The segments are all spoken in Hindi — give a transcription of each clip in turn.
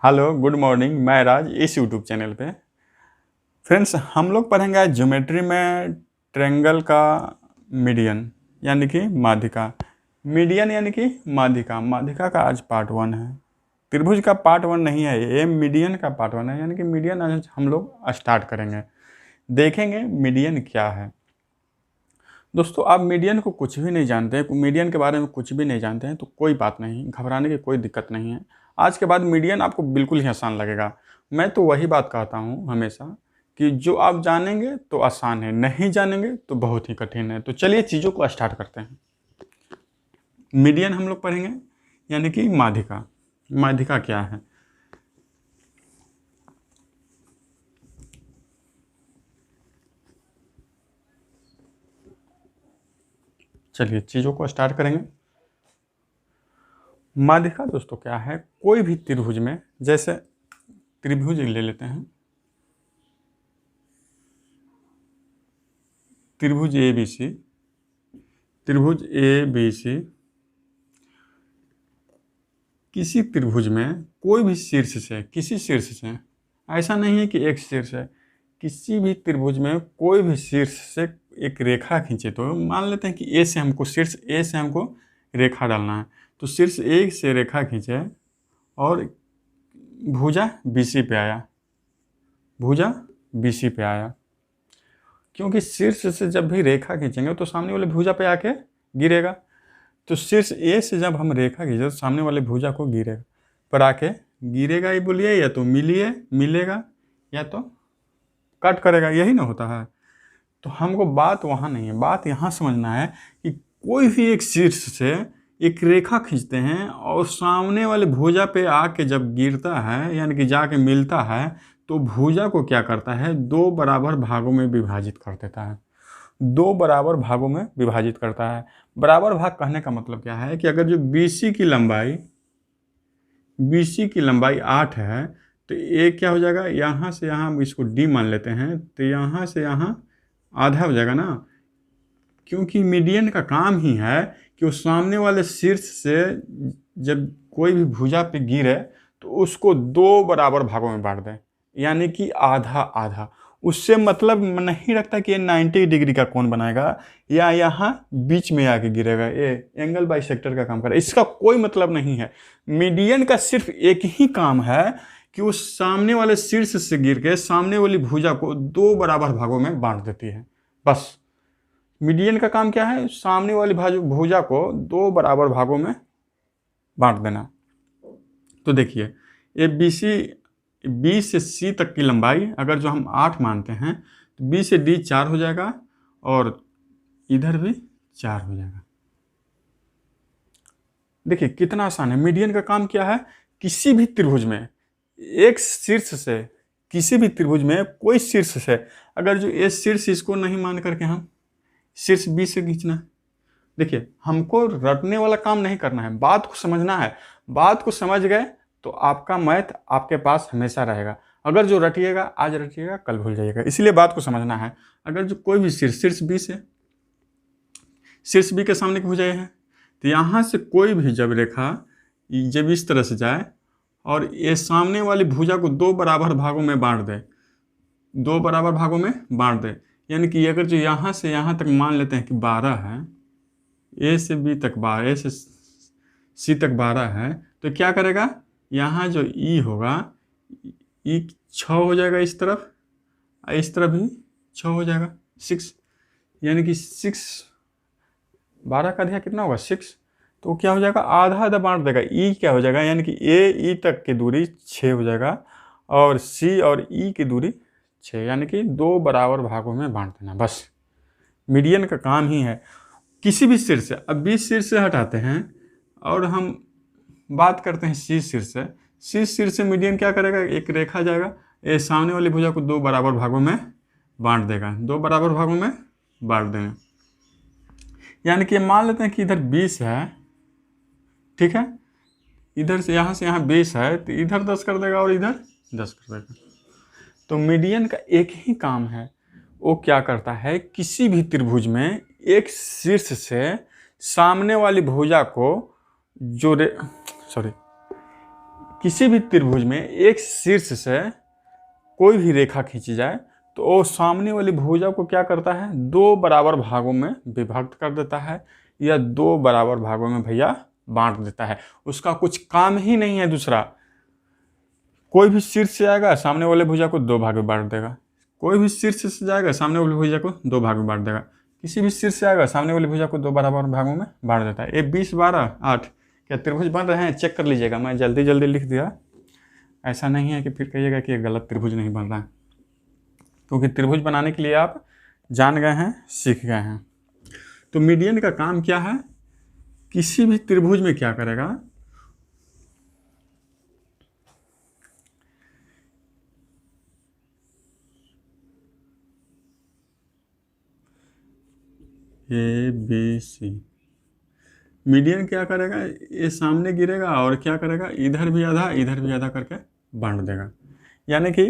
हेलो गुड मॉर्निंग, मैं राज इस यूट्यूब चैनल पे। फ्रेंड्स, हम लोग पढ़ेंगे आज ज्योमेट्री में ट्रायंगल का मीडियन यानी कि माध्यिका। मीडियन यानी कि माध्यिका। माध्यिका का आज पार्ट 1 है। त्रिभुज का पार्ट 1 नहीं है, ये मीडियन का पार्ट 1 है। यानी कि मीडियन आज हम लोग स्टार्ट करेंगे, देखेंगे मीडियन क्या है। दोस्तों, आप मीडियन को कुछ भी नहीं जानते हैं, मीडियन के बारे में कुछ भी नहीं जानते हैं तो कोई बात नहीं, घबराने की कोई दिक्कत नहीं है। आज के बाद मीडियन आपको बिल्कुल ही आसान लगेगा। मैं तो वही बात कहता हूँ हमेशा कि जो आप जानेंगे तो आसान है, नहीं जानेंगे तो बहुत ही कठिन है। तो चलिए चीज़ों को स्टार्ट करते हैं। मीडियन हम लोग पढ़ेंगे यानी कि माध्यिका। माध्यिका क्या है? चलिए चीज़ों को स्टार्ट करेंगे। माध्यिका दोस्तों क्या है? कोई भी त्रिभुज में, जैसे त्रिभुज ले लेते हैं, त्रिभुज ए बी सी, त्रिभुज ए बी सी। किसी त्रिभुज में कोई भी शीर्ष से, किसी शीर्ष से, ऐसा नहीं है कि एक शीर्ष है, किसी भी त्रिभुज में कोई भी शीर्ष से एक रेखा खींचे। तो मान लेते हैं कि ए से हमको, शीर्ष ए से हमको रेखा डालना है। तो शीर्ष ए से रेखा खींचे और भुजा BC पे आया, भुजा BC पे आया। क्योंकि शीर्ष से जब भी रेखा खींचेंगे तो सामने वाले भुजा पे आके गिरेगा। तो शीर्ष ए से जब हम रेखा खींचे तो सामने वाले भुजा को गिरेगा, पर आके गिरेगा ही बोलिए, या तो मिलेगा या तो कट करेगा, यही ना होता है। तो हमको बात वहाँ नहीं है, बात यहाँ समझना है कि कोई भी एक शीर्ष से एक रेखा खींचते हैं और सामने वाले भुजा पे आके जब गिरता है यानी कि जाके मिलता है, तो भुजा को क्या करता है, 2 बराबर भागों में विभाजित कर देता है। 2 बराबर भागों में विभाजित करता है। बराबर भाग कहने का मतलब क्या है कि अगर जो BC की लंबाई 8 है तो ये क्या हो जाएगा, यहाँ से यहाँ हम इसको D मान लेते हैं, तो यहाँ से यहाँ आधा हो जाएगा ना। क्योंकि मीडियन का काम ही है कि वो सामने वाले शीर्ष से जब कोई भी भुजा पे गिरे तो उसको 2 बराबर भागों में बांट दें, यानी कि आधा आधा। उससे मतलब नहीं रखता कि ये 90 डिग्री का कोण बनाएगा या यहाँ बीच में आके गिरेगा, ये एंगल बाइसेक्टर का काम करेगा, इसका कोई मतलब नहीं है। मीडियन का सिर्फ एक ही काम है कि वो सामने वाले शीर्ष से गिर के सामने वाली भुजा को 2 बराबर भागों में बांट देती है, बस। मीडियन का काम क्या है, सामने वाली भुजा को 2 बराबर भागों में बांट देना। तो देखिए, ये B से C तक की लंबाई अगर जो हम 8 मानते हैं तो B से D 4 हो जाएगा और इधर भी 4 हो जाएगा। देखिए कितना आसान है। मीडियन का काम क्या है, किसी भी त्रिभुज में एक शीर्ष से, किसी भी त्रिभुज में कोई शीर्ष से, अगर जो ये शीर्ष इसको नहीं मान करके हम शीर्ष B से खींचना है। देखिए, हमको रटने वाला काम नहीं करना है, बात को समझना है। बात को समझ गए तो आपका मैथ आपके पास हमेशा रहेगा। अगर जो रटिएगा, आज रटिएगा, कल भूल जाइएगा। इसलिए बात को समझना है। अगर जो कोई भी शीर्ष B से, शीर्ष B के सामने की भुजा है, तो यहाँ से कोई भी जब रेखा जब इस तरह से जाए और ये सामने वाली भुजा को 2 बराबर भागों में बांट दे, 2 बराबर भागों में बांट दे, यानी कि अगर जो यहाँ से यहाँ तक मान लेते हैं कि 12 है, A से B तक 12, A से C तक 12 है, तो क्या करेगा, यहाँ जो E होगा, E 6 हो जाएगा इस तरफ भी 6 हो जाएगा, 6, यानी कि 6, 12 का आधा कितना होगा, 6। तो क्या हो जाएगा, आधा आधा बांट देगा। E क्या हो जाएगा, यानी कि A E तक की दूरी 6 हो जाएगा और C और E की दूरी 6, यानी कि 2 बराबर भागों में बांट देना, बस। मीडियन का काम ही है। किसी भी शीर्ष से, अब B शीर्ष से हटाते हैं और हम बात करते हैं C शीर्ष से। C शीर्ष से मीडियन क्या करेगा, एक रेखा जाएगा, ये सामने वाली भुजा को 2 बराबर भागों में बांट देगा, 2 बराबर भागों में बांट देंगे। यानी कि मान लेते हैं कि इधर 20 है, ठीक है, इधर से यहाँ 20 है, तो इधर 10 कर देगा और इधर 10 कर देगा। तो मीडियन का एक ही काम है, वो क्या करता है, किसी भी त्रिभुज में एक शीर्ष से सामने वाली भुजा को जो किसी भी त्रिभुज में एक शीर्ष से कोई भी रेखा खींची जाए तो वो सामने वाली भुजा को क्या करता है, दो बराबर भागों में विभक्त कर देता है या दो बराबर भागों में भैया बांट देता है। उसका कुछ काम ही नहीं है दूसरा। कोई भी शीर्ष से आएगा सामने वाले भुजा को दो भाग में बांट देगा, कोई भी शीर्ष से जाएगा सामने वाली भुजा को दो भाग में बांट देगा, किसी भी शीर्ष से आएगा सामने वाली भुजा को दो बराबर भागों में बांट देता है। ये 20 12 8 क्या त्रिभुज बन रहे हैं, चेक कर लीजिएगा। मैं जल्दी जल्दी लिख दिया, ऐसा नहीं है कि फिर कहिएगा कि ये गलत त्रिभुज नहीं बन रहा है, क्योंकि त्रिभुज बनाने के लिए आप जान गए हैं, सीख गए हैं। तो मीडियन का काम क्या है, किसी भी त्रिभुज में क्या करेगा, ए बी सी, मीडियन क्या करेगा, ये सामने गिरेगा और क्या करेगा, इधर भी आधा करके बांट देगा। यानी कि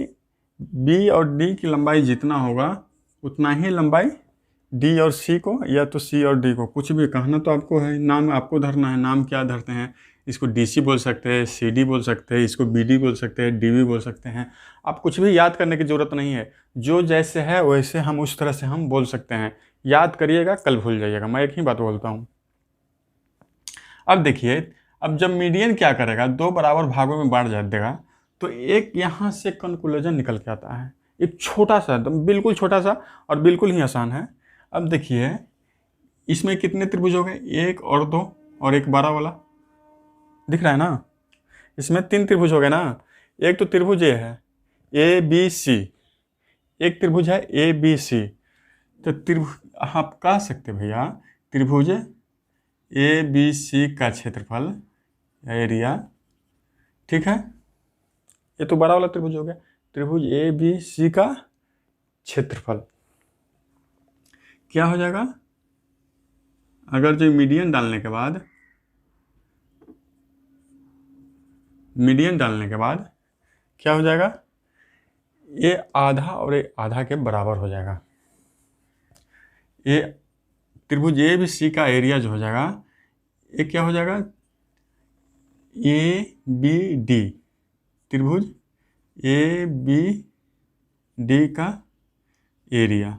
बी और डी की लंबाई जितना होगा उतना ही लंबाई डी और सी को, या तो सी और डी को, कुछ भी कहना तो आपको है, नाम आपको धरना है। नाम क्या धरते हैं, इसको डी सी बोल सकते हैं, सी डी बोल सकते हैं, इसको बी डी बोल सकते हैं, डी बी बोल सकते हैं। आप कुछ भी याद करने की ज़रूरत नहीं है, जो जैसे है वैसे हम उस तरह से हम बोल सकते हैं। याद करिएगा, कल भूल जाइएगा। मैं एक ही बात बोलता हूँ। अब देखिए, अब जब मीडियन क्या करेगा, दो बराबर भागों में बांट देगा, तो एक यहाँ से कंक्लूजन निकल के आता है, एक छोटा सा, एकदम बिल्कुल छोटा सा और बिल्कुल ही आसान है। अब देखिए, इसमें कितने त्रिभुज हो गए, एक और दो और एक 12 वाला, दिख रहा है ना। इसमें 3 त्रिभुज हो गए ना। एक तो त्रिभुज ये है ए बी सी, एक त्रिभुज है ए बी सी। तो त्रिभुज आप कह सकते भैया, त्रिभुज ए बी सी का क्षेत्रफल, एरिया, ठीक है। ये तो बड़ा वाला त्रिभुज हो गया, त्रिभुज ए बी सी का क्षेत्रफल क्या हो जाएगा, अगर जो मीडियन डालने के बाद क्या हो जाएगा, ये आधा और ये आधा के बराबर हो जाएगा। ये त्रिभुज ए बी सी का एरिया जो हो जाएगा, ये क्या हो जाएगा, ए बी डी, त्रिभुज ए बी डी का एरिया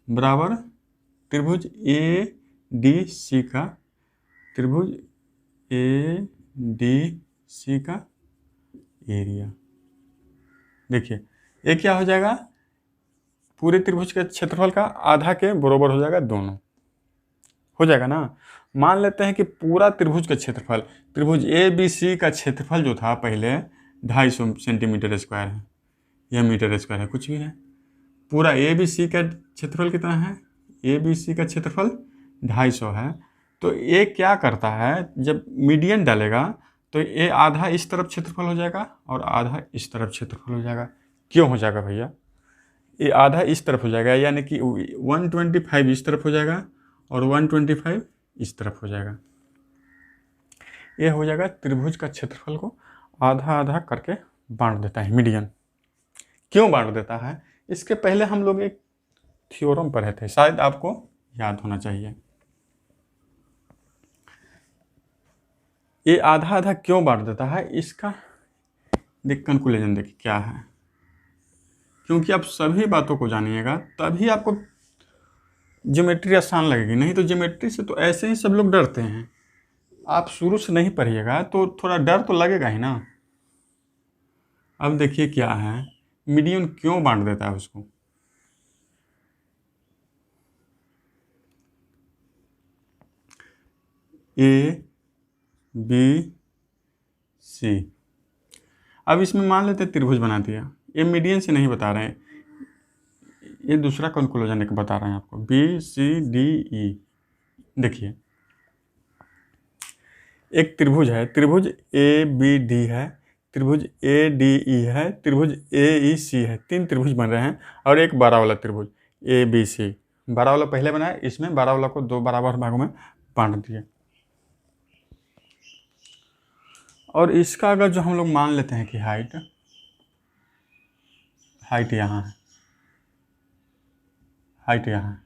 बराबर त्रिभुज ए डी सी का, त्रिभुज ए डी सी का एरिया। देखिए, ये क्या हो जाएगा, पूरे त्रिभुज के क्षेत्रफल का आधा के बराबर हो जाएगा, दोनों हो जाएगा ना। मान लेते हैं कि पूरा त्रिभुज का क्षेत्रफल, त्रिभुज ए बी सी का क्षेत्रफल जो था पहले 250 सेंटीमीटर स्क्वायर है या मीटर स्क्वायर है, कुछ भी है। पूरा ए बी सी का क्षेत्रफल कितना है, ए बी सी का क्षेत्रफल 250 है। तो ये क्या करता है, जब मीडियन डालेगा तो ये आधा इस तरफ क्षेत्रफल हो जाएगा और आधा इस तरफ क्षेत्रफल हो जाएगा। क्यों हो जाएगा भैया, ये आधा इस तरफ हो जाएगा, यानी कि 125 इस तरफ हो जाएगा और 125 इस तरफ हो जाएगा। ये हो जाएगा त्रिभुज का क्षेत्रफल को आधा आधा करके बांट देता है मीडियन। क्यों बांट देता है, इसके पहले हम लोग एक थ्योरम पढ़े थे, शायद आपको याद होना चाहिए। ये आधा आधा क्यों बांट देता है, इसका कंक्लूजन देखिए क्या है। क्योंकि आप सभी बातों को जानिएगा तभी आपको ज्योमेट्री आसान लगेगी, नहीं तो ज्योमेट्री से तो ऐसे ही सब लोग डरते हैं। आप शुरू से नहीं पढ़िएगा तो थोड़ा डर तो लगेगा ही ना। अब देखिए क्या है, मीडियन क्यों बांट देता है उसको। ए बी सी, अब इसमें मान लेते त्रिभुज बना दिया, ये मीडियन से नहीं बता रहे हैं, ये दूसरा कंक्लूजन एक बता रहे हैं आपको, बी सी डी ई। देखिए, एक त्रिभुज है, त्रिभुज ए बी डी है, त्रिभुज ए डी ई है, त्रिभुज ए ई सी है। 3 त्रिभुज बन रहे हैं और एक 12 वाला त्रिभुज ए बी सी। 12 वाला पहले बनाया, इसमें 12 वाला को 2 बराबर भागों में बांट दिया। और इसका अगर जो हम लोग मान लेते हैं कि हाइट यहाँ है, हाइट यहाँ है,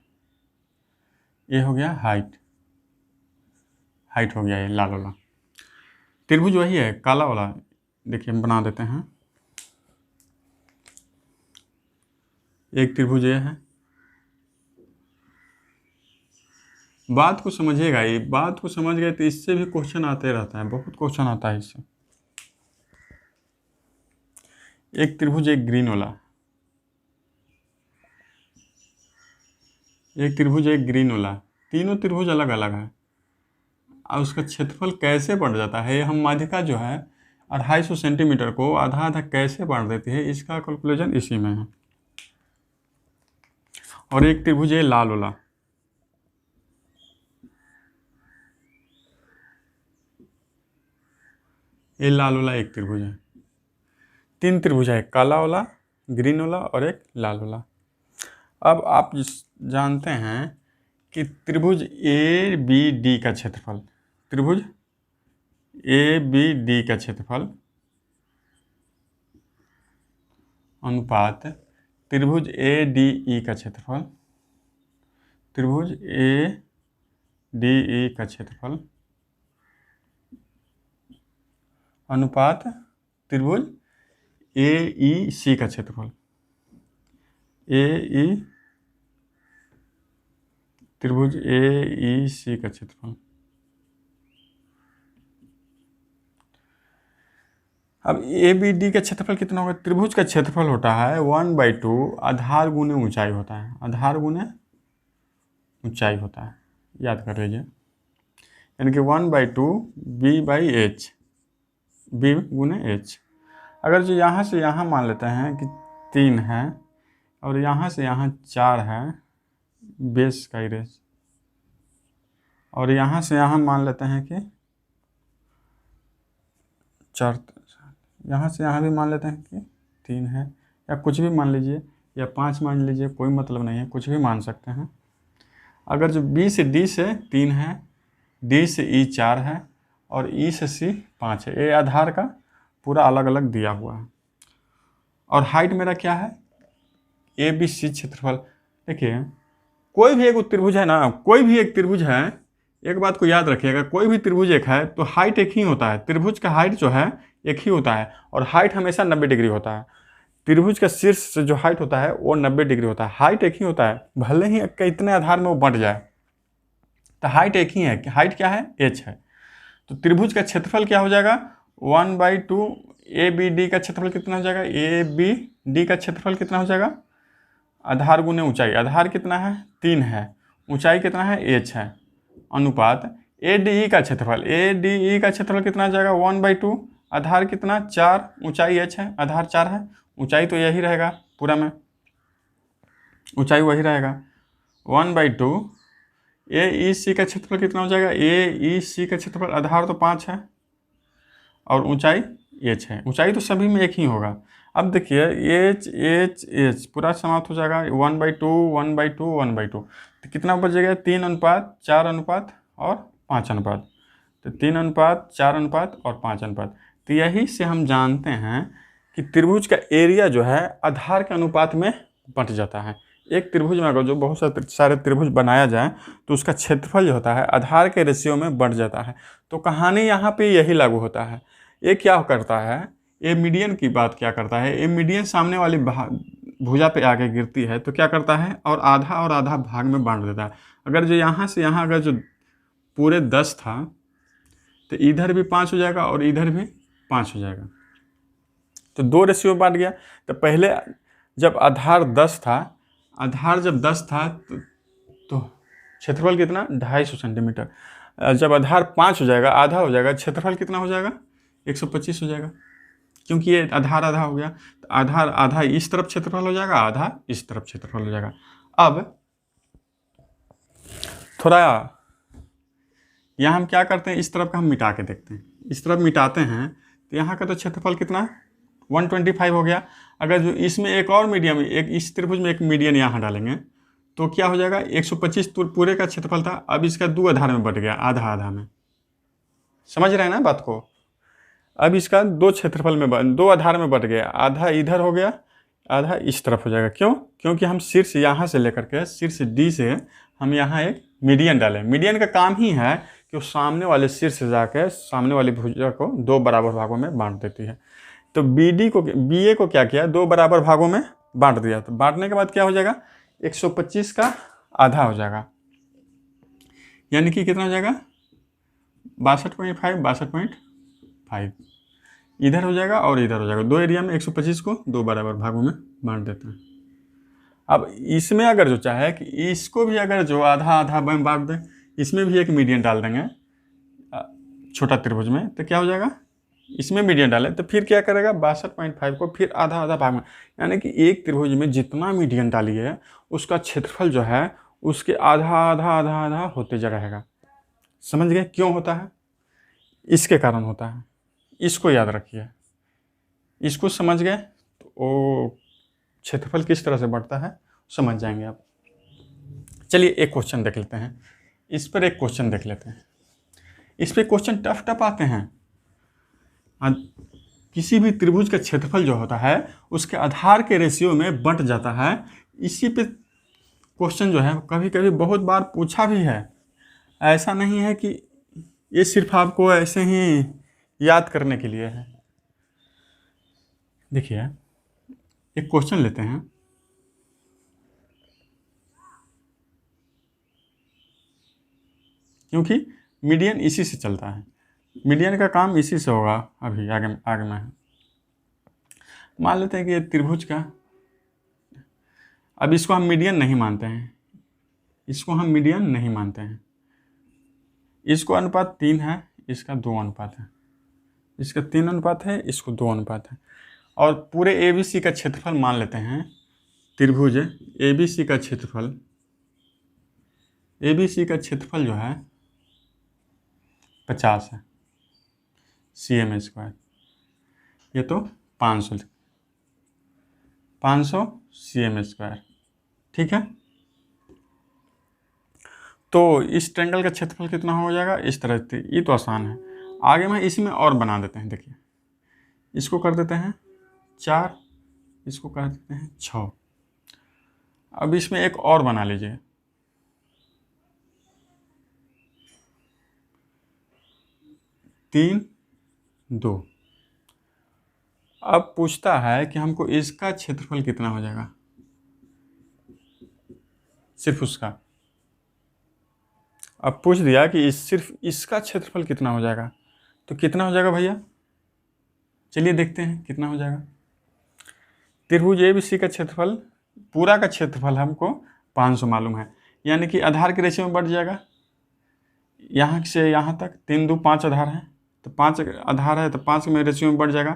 ये हो गया हाइट हो गया ये लाल वाला। त्रिभुज वही है काला वाला, देखिए हम बना देते हैं। एक त्रिभुज ये है, बात को समझिएगा, ये बात को समझ गए तो इससे भी क्वेश्चन आते रहता है, बहुत क्वेश्चन आता है इससे। एक त्रिभुज एक ग्रीन वाला, एक त्रिभुज एक ग्रीन वाला, तीनों त्रिभुज अलग अलग है और उसका क्षेत्रफल कैसे बढ़ जाता है, हम माध्यिका जो है 250 सेंटीमीटर को आधा आधा कैसे बांट देती है, इसका कैलकुलेशन इसी में है। और एक त्रिभुज है लाल वाला, ये लाल वाला एक त्रिभुज है। तीन त्रिभुज है, काला वाला, ग्रीन वाला और एक लाल वाला। अब आप जानते हैं कि त्रिभुज ए बी डी का क्षेत्रफल, त्रिभुज ए बी डी का क्षेत्रफल अनुपात त्रिभुज ए डी ई का क्षेत्रफल, त्रिभुज ए डी ई का क्षेत्रफल अनुपात त्रिभुज ए ई सी का क्षेत्रफल, ए ई त्रिभुज ए ई सी का क्षेत्रफल। अब ए बी डी का क्षेत्रफल कितना होगा, त्रिभुज का क्षेत्रफल होता है 1/2 आधार गुने ऊंचाई होता है, आधार गुने ऊंचाई होता है, याद कर लीजिए। यानी कि 1/2 b/h, b गुने h। अगर जो यहाँ से यहाँ मान लेते हैं कि 3 है और यहाँ से यहाँ 4 है बेस का इरेज, और यहाँ से यहाँ मान लेते हैं कि 4, यहाँ से यहाँ भी मान लेते हैं कि 3 है, या कुछ भी मान लीजिए, या 5 मान लीजिए, कोई मतलब नहीं है, कुछ भी मान सकते हैं। अगर जो बी से डी से 3 है, डी से ई 4 है और ई से सी 5 है, ये आधार का पूरा अलग अलग दिया हुआ है। और हाइट मेरा क्या है, ए बी सी क्षेत्रफल। देखिए कोई भी एक त्रिभुज है ना, कोई भी एक त्रिभुज है, एक बात को याद रखिएगा, कोई भी त्रिभुज एक है तो हाइट एक ही होता है, त्रिभुज का हाइट जो है एक ही होता है और हाइट हमेशा 90 डिग्री होता है। त्रिभुज का शीर्ष से जो हाइट होता है वो 90 डिग्री होता है, हाइट एक ही होता है, भले ही कितने आधार में वो बंट जाए तो हाइट एक ही है। हाइट क्या है, h है। तो त्रिभुज का क्षेत्रफल क्या हो जाएगा, 1/2 ए बी डी का क्षेत्रफल कितना हो जाएगा, ए बी डी का क्षेत्रफल कितना हो जाएगा, आधार गुने ऊंचाई, आधार कितना है 3 है, ऊंचाई कितना है h है, अनुपात ए डी ई का क्षेत्रफल, ए डी ई का क्षेत्रफल कितना हो जाएगा 1/2, आधार कितना 4, ऊंचाई h है, आधार 4 है, ऊंचाई तो यही रहेगा पूरा में, ऊंचाई वही रहेगा 1/2। ए ई सी का क्षेत्रफल कितना हो जाएगा, ए ई सी का क्षेत्रफल, आधार तो 5 है और ऊंचाई h है, ऊंचाई तो सभी में एक ही होगा। अब देखिए h h h पूरा समाप्त हो जाएगा, 1/2 1/2 1/2, तो कितना बचेगा 3:4 और 5 तो 3:4 और 5। तो यही से हम जानते हैं कि त्रिभुज का एरिया जो है आधार के अनुपात में बंट जाता है। एक त्रिभुज में अगर जो बहुत सारे त्रिभुज बनाया जाए तो उसका क्षेत्रफल जो होता है आधार के रेशियो में बढ़ जाता है। तो कहानी यहाँ पे यही लागू होता है। ये क्या करता है, ये मीडियन की बात क्या करता है, ये मीडियन सामने वाली भुजा पे आके गिरती है तो क्या करता है और आधा भाग में बांट देता है। अगर जो यहाँ से यहाँ अगर जो पूरे 10 था तो इधर भी 5 हो जाएगा और इधर भी 5 हो जाएगा, तो 2 रेशियो में बांट गया। तो पहले जब आधार 10 था, आधार जब 10 था तो क्षेत्रफल कितना 250 सेंटीमीटर, जब आधार 5 हो जाएगा, आधा हो जाएगा, क्षेत्रफल कितना हो जाएगा 125 हो जाएगा, क्योंकि ये आधार आधा हो गया। तो आधार आधा इस तरफ क्षेत्रफल हो जाएगा, आधा इस तरफ क्षेत्रफल हो जाएगा। अब थोड़ा यहाँ हम क्या करते हैं, इस तरफ का हम मिटा के देखते हैं, इस तरफ मिटाते हैं तो यहाँ का तो क्षेत्रफल कितना 125 हो गया। अगर जो इसमें एक और मीडियम, एक इस त्रिभुज में एक मीडियन यहाँ डालेंगे तो क्या हो जाएगा 125 तो पूरे का क्षेत्रफल था, अब इसका 2 आधार में बट गया, आधा आधा में। समझ रहे हैं ना बात को, अब इसका 2 क्षेत्रफल में 2 आधार में बट गया, आधा इधर हो गया, आधा इस तरफ हो जाएगा। क्यों, क्योंकि हम शीर्ष यहाँ से लेकर के शीर्ष डी से हम यहाँ एक मीडियन डालें। मीडियन का काम ही है कि वो सामने वाले शीर्ष से जाकर सामने वाली भुजा को 2 बराबर भागों में बांट देती है। तो बी ए को क्या किया, 2 बराबर भागों में बांट दिया। तो बांटने के बाद क्या हो जाएगा, 125 का आधा हो जाएगा, यानी कि कितना हो जाएगा 62.5, 62.5 इधर हो जाएगा और इधर हो जाएगा। 2 एरिया में 125 को 2 बराबर भागों में बांट देते हैं। अब इसमें अगर जो चाहे कि इसको भी अगर जो आधा आधा में बांट दें, इसमें भी एक मीडियन डाल देंगे छोटा त्रिभुज में, तो क्या हो जाएगा, इसमें मीडियन डालें तो फिर क्या करेगा 62.5 को फिर आधा आधा भाग में, यानी कि एक त्रिभुज में जितना मीडियन डालिए उसका क्षेत्रफल जो है उसके आधा आधा आधा आधा होते जा रहेगा। समझ गए क्यों होता है, इसके कारण होता है, इसको याद रखिए। इसको समझ गए तो वो क्षेत्रफल किस तरह से बढ़ता है समझ जाएंगे आप। चलिए एक क्वेश्चन देख लेते हैं, इस पर एक क्वेश्चन देख लेते हैं। इस पे क्वेश्चन टफ आते हैं। किसी भी त्रिभुज का क्षेत्रफल जो होता है उसके आधार के रेशियो में बंट जाता है। इसी पे क्वेश्चन जो है कभी कभी बहुत बार पूछा भी है। ऐसा नहीं है कि ये सिर्फ आपको ऐसे ही याद करने के लिए है। देखिए एक क्वेश्चन लेते हैं, क्योंकि मीडियन इसी से चलता है, मीडियन का काम इसी से होगा। अभी आगे में मान लेते हैं कि ये त्रिभुज का, अब इसको हम मीडियन नहीं मानते हैं, इसको हम मीडियन नहीं मानते हैं। इसको अनुपात 3 है, इसका 2 अनुपात है, इसका 3 अनुपात है, इसको 2 अनुपात है। और पूरे ABC का क्षेत्रफल मान लेते हैं, त्रिभुज ABC का क्षेत्रफल, ABC का क्षेत्रफल जो है 50 है cm², ये तो 500 cm², ठीक है। तो इस ट्रायंगल का क्षेत्रफल कितना हो जाएगा, इस तरह से, ये तो आसान है। आगे में इसमें और बना देते हैं, देखिए इसको कर देते हैं 4, इसको कर देते हैं 6। अब इसमें एक और बना लीजिए, 3, 2। अब पूछता है कि हमको इसका क्षेत्रफल कितना हो जाएगा, सिर्फ उसका। अब पूछ दिया कि सिर्फ इसका क्षेत्रफल कितना हो जाएगा, तो कितना हो जाएगा भैया, चलिए देखते हैं कितना हो जाएगा। त्रिभुज ABC का क्षेत्रफल, पूरा का क्षेत्रफल हमको 500 मालूम है, यानी कि आधार के रेशियो में बढ़ जाएगा। यहाँ से यहाँ तक 3, 2, 5 आधार है, तो 5 आधार है तो 5 में रेशियो में बढ़ जाएगा।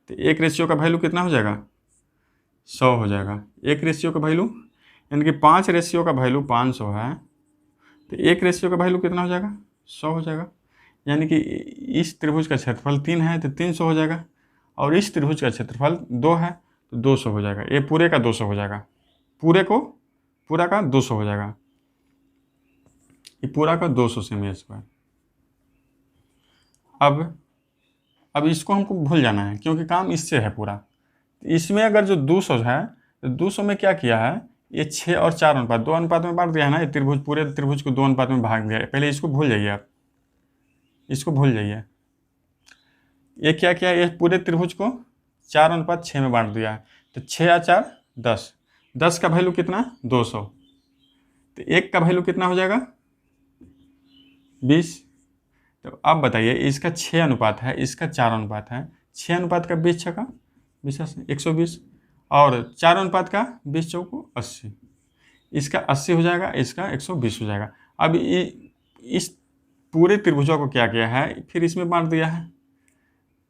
तो एक रेशियो का वैल्यू कितना हो जाएगा, 100 हो जाएगा। एक रेशियो का वैल्यू, यानी कि 5 रेशियो का वैल्यू 500 है, तो एक रेशियो का वैल्यू कितना हो जाएगा, 100 हो जाएगा। यानी कि इस त्रिभुज का क्षेत्रफल 3 है तो 300 हो जाएगा, और इस त्रिभुज का क्षेत्रफल 2 है तो 200 हो जाएगा। ये पूरे का 200 हो जाएगा, पूरा का 200 हो जाएगा, ये पूरा का 200 cm²। अब इसको हमको भूल जाना है, क्योंकि काम इससे है पूरा। इसमें अगर जो 200 है तो 200 में क्या किया है, ये 6 और 4 अनुपात, 2 अनुपात में बांट दिया है ना। ये त्रिभुज, पूरे त्रिभुज को 2 अनुपात में भाग दिया है। पहले इसको भूल जाइए आप, इसको भूल जाइए। ये क्या किया, ये पूरे त्रिभुज को 4:6 में बांट दिया है। तो 6 या 4 10, 10 का वैल्यू कितना 200, तो 1 का वैल्यू कितना हो जाएगा 20। तो अब बताइए, इसका 6 अनुपात है, इसका 4 अनुपात है। 6 अनुपात का 20 छका 20 120, और 4 अनुपात का 20 चौको 80, इसका 80 हो जाएगा, इसका 120 हो जाएगा। अब इस पूरे त्रिभुजों को क्या किया है, फिर इसमें बांट दिया है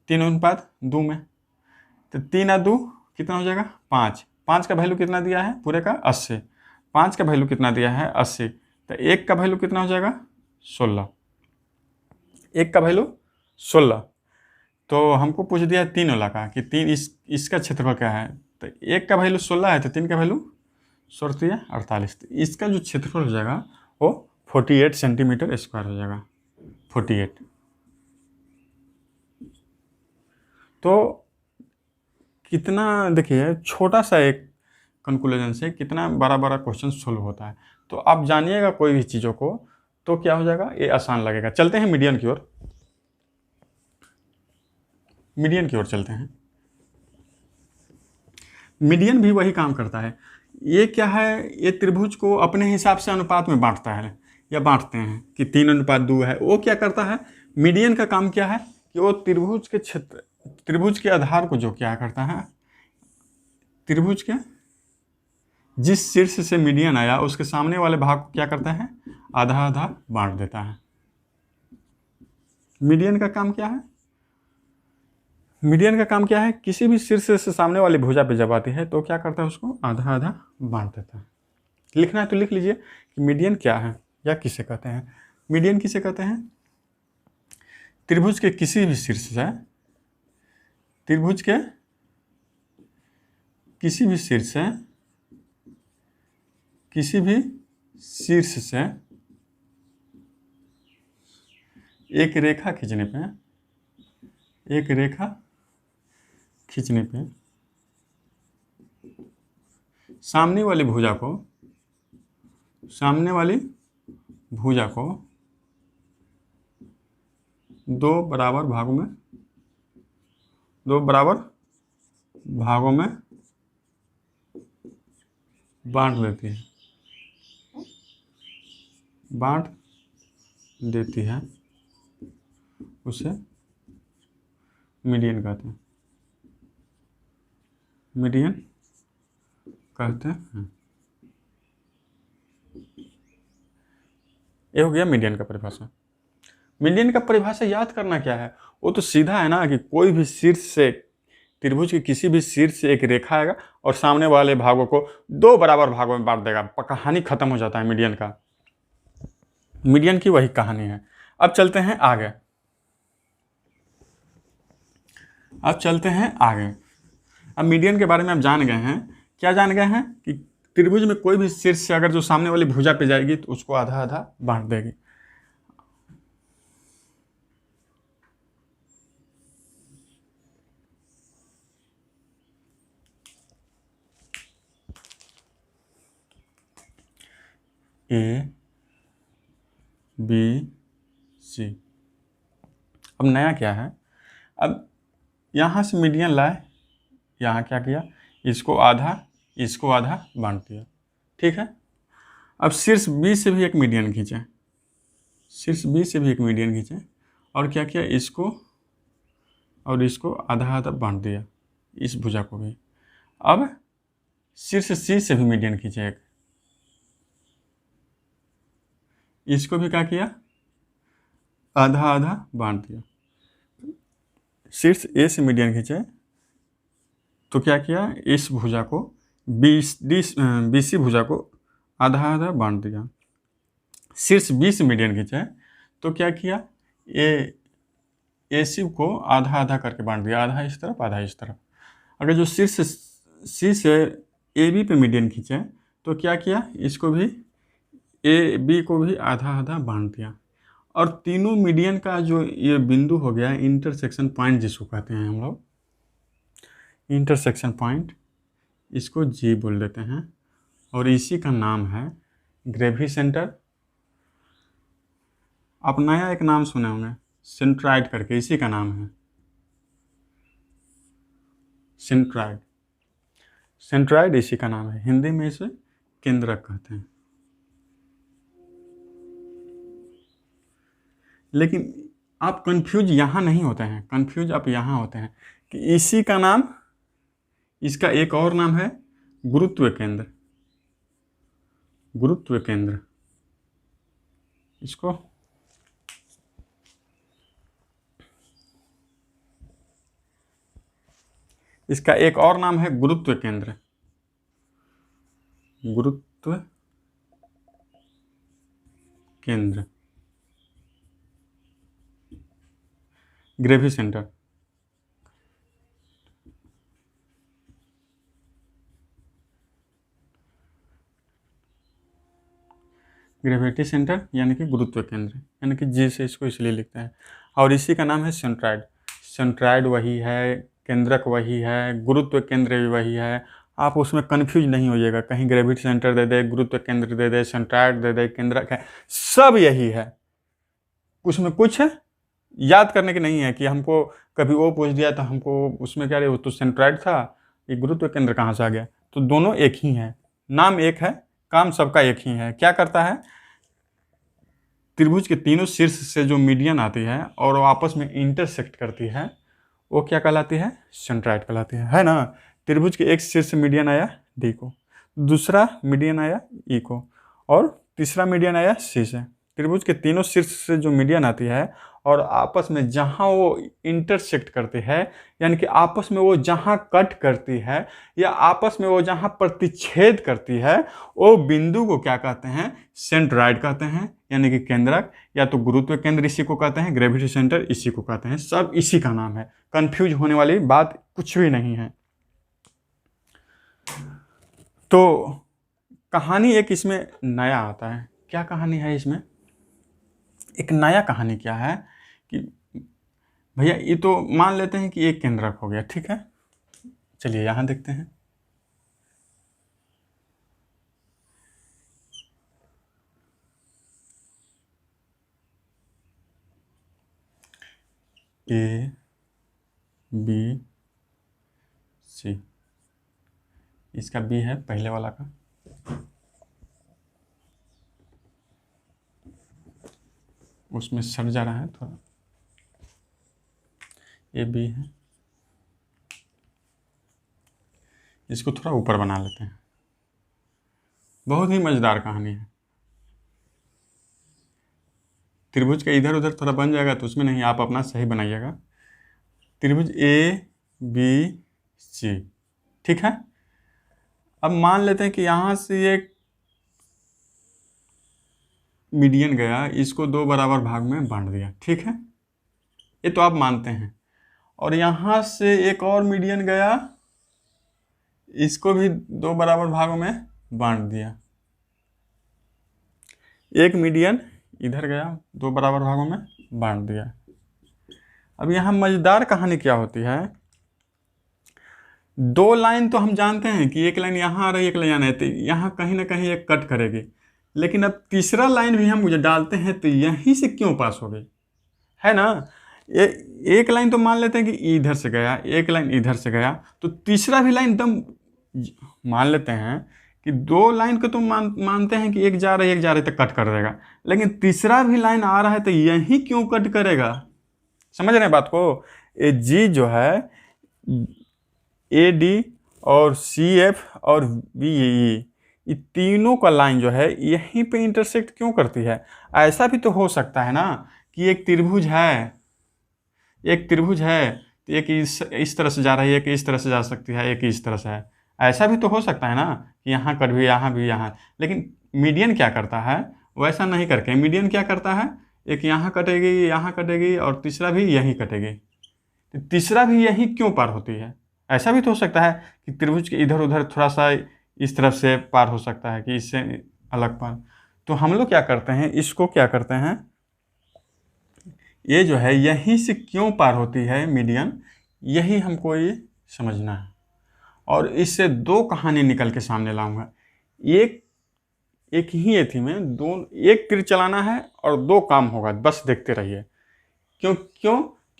3:2 में। तो 3 और 2 कितना हो जाएगा 5, 5 का वैल्यू कितना दिया है पूरे का 80, 5 का वैल्यू कितना दिया है 80, तो 1 का वैल्यू कितना हो जाएगा 16, 1 का वैल्यू 16। तो हमको पूछ दिया है 3 वाला का कि 3 इसका क्षेत्रफल क्या है, तो 1 का वैल्यू 16 है तो 3 का वैल्यू 16 48, तो इसका जो क्षेत्रफल हो जाएगा वो 48 सेंटीमीटर स्क्वायर हो जाएगा, 48। तो कितना, देखिए छोटा सा एक कंक्लूजन से कितना बड़ा बड़ा क्वेश्चन सोल्व होता है। तो आप जानिएगा कोई भी चीज़ों को तो क्या हो जाएगा, ये आसान लगेगा। चलते हैं मीडियन की ओर, मीडियन की ओर चलते हैं। मीडियन भी वही काम करता है। ये क्या है, ये त्रिभुज को अपने हिसाब से अनुपात में बांटता है, या बांटते हैं कि 3:2 है। वो क्या करता है, मीडियन का काम क्या है कि वो त्रिभुज के क्षेत्र, त्रिभुज के आधार को जो क्या करता है, त्रिभुज के जिस शीर्ष से मीडियन आया उसके सामने वाले भाग को क्या करता है, आधा आधा बांट देता है। मीडियन का काम क्या है, मीडियन का काम क्या है, किसी भी शीर्ष से सामने वाली भुजा पे जब आती है तो क्या करता है, उसको आधा आधा बांट देता है। लिखना है तो लिख लीजिए कि मीडियन क्या है या किसे कहते हैं। मीडियन किसे कहते हैं, त्रिभुज के किसी भी शीर्ष से, त्रिभुज के किसी भी शीर्ष से, किसी भी शीर्ष से एक रेखा खींचने पे, एक रेखा खींचने पे सामने वाली भुजा को, सामने वाली भुजा को दो बराबर भागों में बांट देती है, बांट देती है, उसे मीडियन कहते हैं, मीडियन कहते हैं। ये हो गया मीडियन का परिभाषा। मीडियन का परिभाषा याद करना क्या है, वो तो सीधा है ना कि कोई भी शीर्ष से, त्रिभुज के किसी भी शीर्ष से एक रेखा आएगा और सामने वाले भागों को दो बराबर भागों में बांट देगा, कहानी खत्म हो जाता है मीडियन का। मीडियन की वही कहानी है। अब चलते हैं आगे, अब चलते हैं आगे। अब मीडियन के बारे में आप जान गए हैं, क्या जान गए हैं कि त्रिभुज में कोई भी शीर्ष से अगर जो सामने वाली भुजा पे जाएगी तो उसको आधा आधा बांट देगी। A B C. अब नया क्या है, अब यहाँ से मीडियन लाए, यहाँ क्या किया, इसको आधा बांट दिया, ठीक है। अब शीर्ष बी से भी एक मीडियन खींचे, शीर्ष बी से भी एक मीडियन खींचे और क्या किया, इसको और इसको आधा आधा बांट दिया, इस भुजा को भी। अब शीर्ष सी से भी मीडियन खींचे एक, इसको भी क्या किया, आधा आधा बांट दिया। शीर्ष ए से मीडियन खींचे तो क्या किया, इस भुजा को बीसी भुजा को आधा आधा बांट दिया। शीर्ष बी से मीडियन खींचे तो क्या किया, ए सी को आधा आधा करके बांट दिया, आधा इस तरफ आधा इस तरफ। अगर जो शीर्ष सी से ए बी पे मीडियन खींचे तो क्या किया, इसको भी ए बी को भी आधा आधा बांट दिया। और तीनों मीडियन का जो ये बिंदु हो गया, इंटरसेक्शन पॉइंट जिसको कहते हैं हम लोग, इंटरसेक्शन पॉइंट, इसको जी बोल देते हैं और इसी का नाम है ग्रेवी सेंटर। आप नया एक नाम सुने होंगे सेंट्राइड करके, इसी का नाम है सेंट्राइड, सेंट्राइड इसी का नाम है। हिंदी में इसे केंद्रक कहते हैं। लेकिन आप कंफ्यूज यहाँ नहीं होते हैं, कंफ्यूज आप यहाँ होते हैं कि इसी का नाम, इसका एक और नाम है गुरुत्व केंद्र, गुरुत्व केंद्र। इसको इसका एक और नाम है गुरुत्व केंद्र, गुरुत्व केंद्र, ग्रेवी सेंटर। ग्रेविटी सेंटर यानी कि गुरुत्व केंद्र, यानी कि जी से इसको इसलिए लिखते हैं। और इसी का नाम है सेंट्राइड। सेंट्राइड वही है, केंद्रक वही है, गुरुत्व केंद्र भी वही है, आप उसमें कन्फ्यूज नहीं होइएगा, कहीं ग्रेविटी सेंटर दे दे, गुरुत्व केंद्र दे दे, सेंट्रॉइड दे दे, केंद्रक है, सब यही है। उसमें कुछ याद करने की नहीं है कि हमको कभी वो पूछ दिया तो हमको उसमें क्या रहे, वो तो सेंट्रॉइड था, ये गुरुत्व केंद्र कहाँ से आ गया। तो दोनों एक ही हैं, नाम एक है, काम सबका एक ही है। क्या करता है, त्रिभुज के तीनों शीर्ष से जो मीडियन आती है और वो आपस में इंटरसेक्ट करती है, वो क्या कहलाती है, सेंट्रॉइड कहलाती है ना। त्रिभुज के एक शीर्ष मीडियन आया डी को, दूसरा मीडियन आया ई को, और तीसरा मीडियन आया सी से। त्रिभुज के तीनों शीर्ष से जो मीडियन आती है और आपस में जहाँ वो इंटरसेक्ट करती है, यानी कि आपस में वो जहाँ कट करती है या आपस में वो जहाँ प्रतिच्छेद करती है, वो बिंदु को क्या कहते हैं, सेंट्रॉइड कहते हैं, यानी कि केंद्रक, या तो गुरुत्व केंद्र इसी को कहते हैं, ग्रेविटी सेंटर इसी को कहते हैं, सब इसी का नाम है। कंफ्यूज होने वाली बात कुछ भी नहीं है। तो कहानी एक इसमें नया आता है। क्या कहानी है इसमें, एक नया कहानी क्या है कि भैया ये तो मान लेते हैं कि एक केंद्रक हो गया, ठीक है। चलिए यहां देखते हैं, ए बी सी, इसका बी है पहले वाला का, उसमें सट जा रहा है थोड़ा, ए बी है, इसको थोड़ा ऊपर बना लेते हैं। बहुत ही मज़ेदार कहानी है। त्रिभुज का इधर उधर थोड़ा बन जाएगा तो उसमें नहीं, आप अपना सही बनाइएगा। त्रिभुज ए बी सी, ठीक है। अब मान लेते हैं कि यहाँ से एक मीडियन गया, इसको दो बराबर भाग में बांट दिया, ठीक है, ये तो आप मानते हैं। और यहाँ से एक और मीडियन गया, इसको भी दो बराबर भागों में बांट दिया। एक मीडियन इधर गया, दो बराबर भागों में बांट दिया। अब यहाँ मजेदार कहानी क्या होती है, दो लाइन तो हम जानते हैं कि एक लाइन यहाँ आ रही है, एक लाइन यहाँ है, तो यहाँ कहीं ना कहीं एक कट करेगी। लेकिन अब तीसरा लाइन भी हम मुझे डालते हैं तो यहीं से क्यों पास हो गई, है ना। एक लाइन तो मान लेते हैं कि इधर से गया, एक लाइन इधर से गया, तो तीसरा भी लाइन एकदम मान लेते हैं कि दो लाइन को तो मानते हैं कि एक जा रही है एक जा रही है तो कट कर देगा, लेकिन तीसरा भी लाइन आ रहा है तो यही क्यों कट करेगा। समझ रहे हैं बात को। ये जी जो है, ए डी और सी एफ और बी ई, ये तीनों का लाइन जो है यहीं पे इंटरसेक्ट क्यों करती है। ऐसा भी तो हो सकता है ना कि एक त्रिभुज है, एक त्रिभुज है तो एक इस तरह से जा रही है, एक इस तरह से जा सकती है, एक इस तरह से है। ऐसा भी तो हो सकता है ना कि यहाँ कट भी, यहाँ भी, यहाँ। लेकिन मीडियन क्या करता है, वैसा नहीं करके मीडियन क्या करता है, एक यहाँ कटेगी, यहाँ कटेगी और तीसरा भी यहीं कटेगी, तो तीसरा भी यहीं क्यों पार होती है। ऐसा भी तो हो सकता है कि त्रिभुज के इधर उधर थोड़ा सा इस तरफ से पार हो सकता है कि इससे अलग पार। तो हम लोग क्या करते हैं, इसको क्या करते हैं, ये जो है यहीं से क्यों पार होती है मीडियन, यही हमको ये समझना है। और इससे दो कहानी निकल के सामने लाऊंगा। एक ही एथी में दो, एक तीर चलाना है और दो काम होगा, बस देखते रहिए।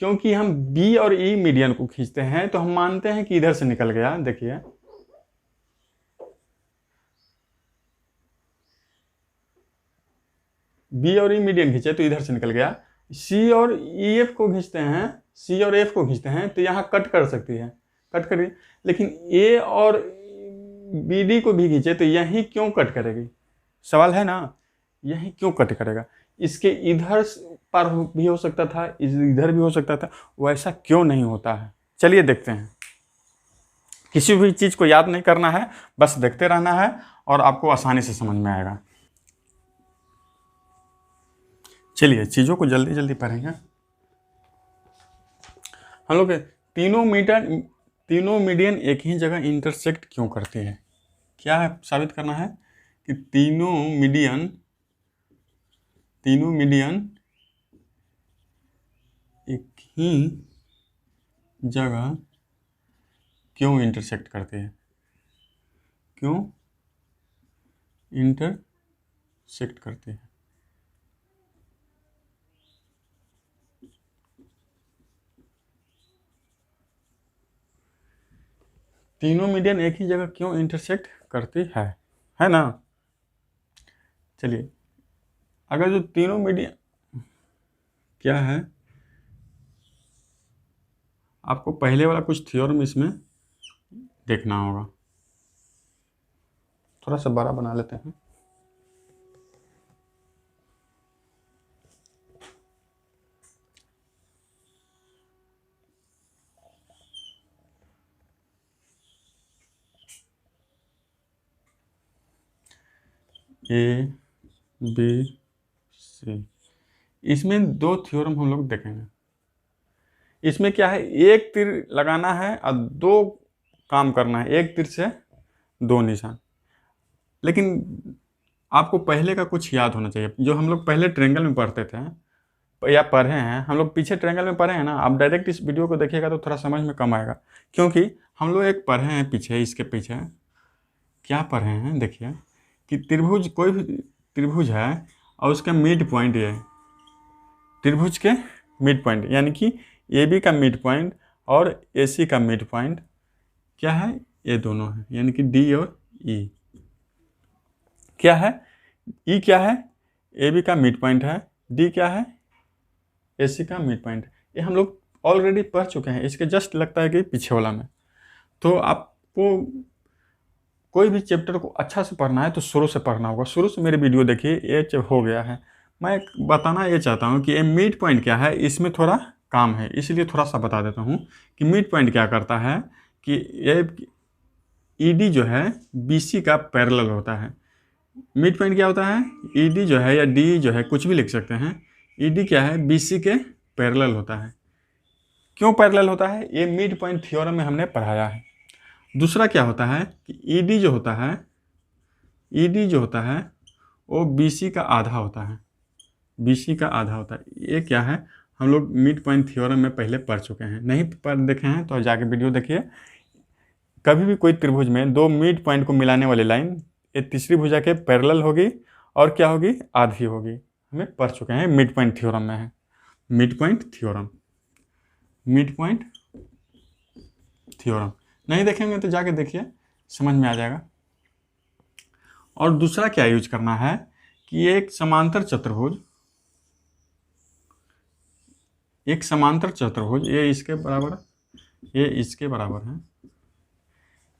क्योंकि हम बी और ई मीडियन को खींचते हैं तो हम मानते हैं कि इधर से निकल गया। देखिए बी और ई मीडियन खींचे तो इधर से निकल गया। सी और ई एफ को खींचते हैं, सी और एफ को खींचते हैं तो यहाँ कट कर सकती है, कट करेगी। लेकिन ए और बी डी को भी खींचे तो यहीं क्यों कट करेगी, सवाल है ना, यहीं क्यों कट करेगा। इसके इधर पार भी हो सकता था, इधर भी हो सकता था, वैसा क्यों नहीं होता है। चलिए देखते हैं। किसी भी चीज़ को याद नहीं करना है, बस देखते रहना है और आपको आसानी से समझ में आएगा। चलिए चीज़ों को जल्दी जल्दी पढ़ेंगे। हम लोग तीनों मीडियन एक ही जगह इंटरसेक्ट क्यों करती है, क्या है साबित करना है कि तीनों मीडियन एक ही जगह क्यों इंटरसेक्ट करती है। क्यों इंटरसेक्ट करती है। तीनों मीडियन एक ही जगह क्यों इंटरसेक्ट करती है ना। चलिए, अगर जो तीनों मीडियन क्या है, आपको पहले वाला कुछ थ्योरम इसमें देखना होगा। थोड़ा सा बड़ा बना लेते हैं। ए बी सी, इसमें दो थ्योरम हम लोग देखेंगे। इसमें क्या है, एक तीर लगाना है और दो काम करना है, एक तीर से दो निशान। लेकिन आपको पहले का कुछ याद होना चाहिए, जो हम लोग पहले ट्रायंगल में पढ़ते थे या पढ़े हैं, हम लोग पीछे ट्रायंगल में पढ़े हैं ना। आप डायरेक्ट इस वीडियो को देखिएगा तो थोड़ा समझ में कम आएगा, क्योंकि हम लोग एक पढ़े हैं पीछे, इसके पीछे क्या पढ़े हैं देखिए, कि त्रिभुज, कोई भी त्रिभुज है और उसका मिड पॉइंट ये, त्रिभुज के मिड पॉइंट यानी कि ए बी का मिड पॉइंट और ए सी का मिड पॉइंट क्या है, ये दोनों है, यानी कि डी और ई। क्या है, ई क्या है, ए बी का मिड पॉइंट है, डी क्या है, ए सी का मिड पॉइंट। ये हम लोग ऑलरेडी पढ़ चुके हैं, इसके जस्ट लगता है कि पीछे वाला में। तो आपको कोई भी चैप्टर को अच्छा से पढ़ना है तो शुरू से पढ़ना होगा। शुरू से मेरी वीडियो देखिए, ये हो गया है। मैं बताना ये चाहता हूँ कि ये मिड पॉइंट क्या है, इसमें थोड़ा काम है, इसलिए थोड़ा सा बता देता हूँ कि मिड पॉइंट क्या करता है कि ये ईडी जो है बीसी का पैरेलल होता है। मिड पॉइंट क्या होता है, ईडी जो है या डी जो है, कुछ भी लिख सकते हैं। ईडी क्या है, बीसी के पैरेलल होता है। क्यों पैरेलल होता है, ये मिड पॉइंट थ्योरम में हमने पढ़ाया है। दूसरा क्या होता है कि ईडी जो होता है, ईडी जो होता है वो बीसी का आधा होता है, बीसी का आधा होता है। ये क्या है, हम लोग मिड पॉइंट थ्योरम में पहले पढ़ चुके हैं, नहीं पढ़ देखे हैं तो जाके वीडियो देखिए। कभी भी कोई त्रिभुज में दो मिड पॉइंट को मिलाने वाली लाइन ये तीसरी भुजा के पैरेलल होगी और क्या होगी, आधी होगी। हमें पढ़ चुके हैं, मिड पॉइंट थ्योरम में है, mid point theorem, mid point theorem. नहीं देखेंगे तो जाके देखिए, समझ में आ जाएगा। और दूसरा क्या यूज करना है कि एक समांतर चतुर्भुज, एक समांतर चतुर्भुज, ये इसके बराबर, ये इसके बराबर है।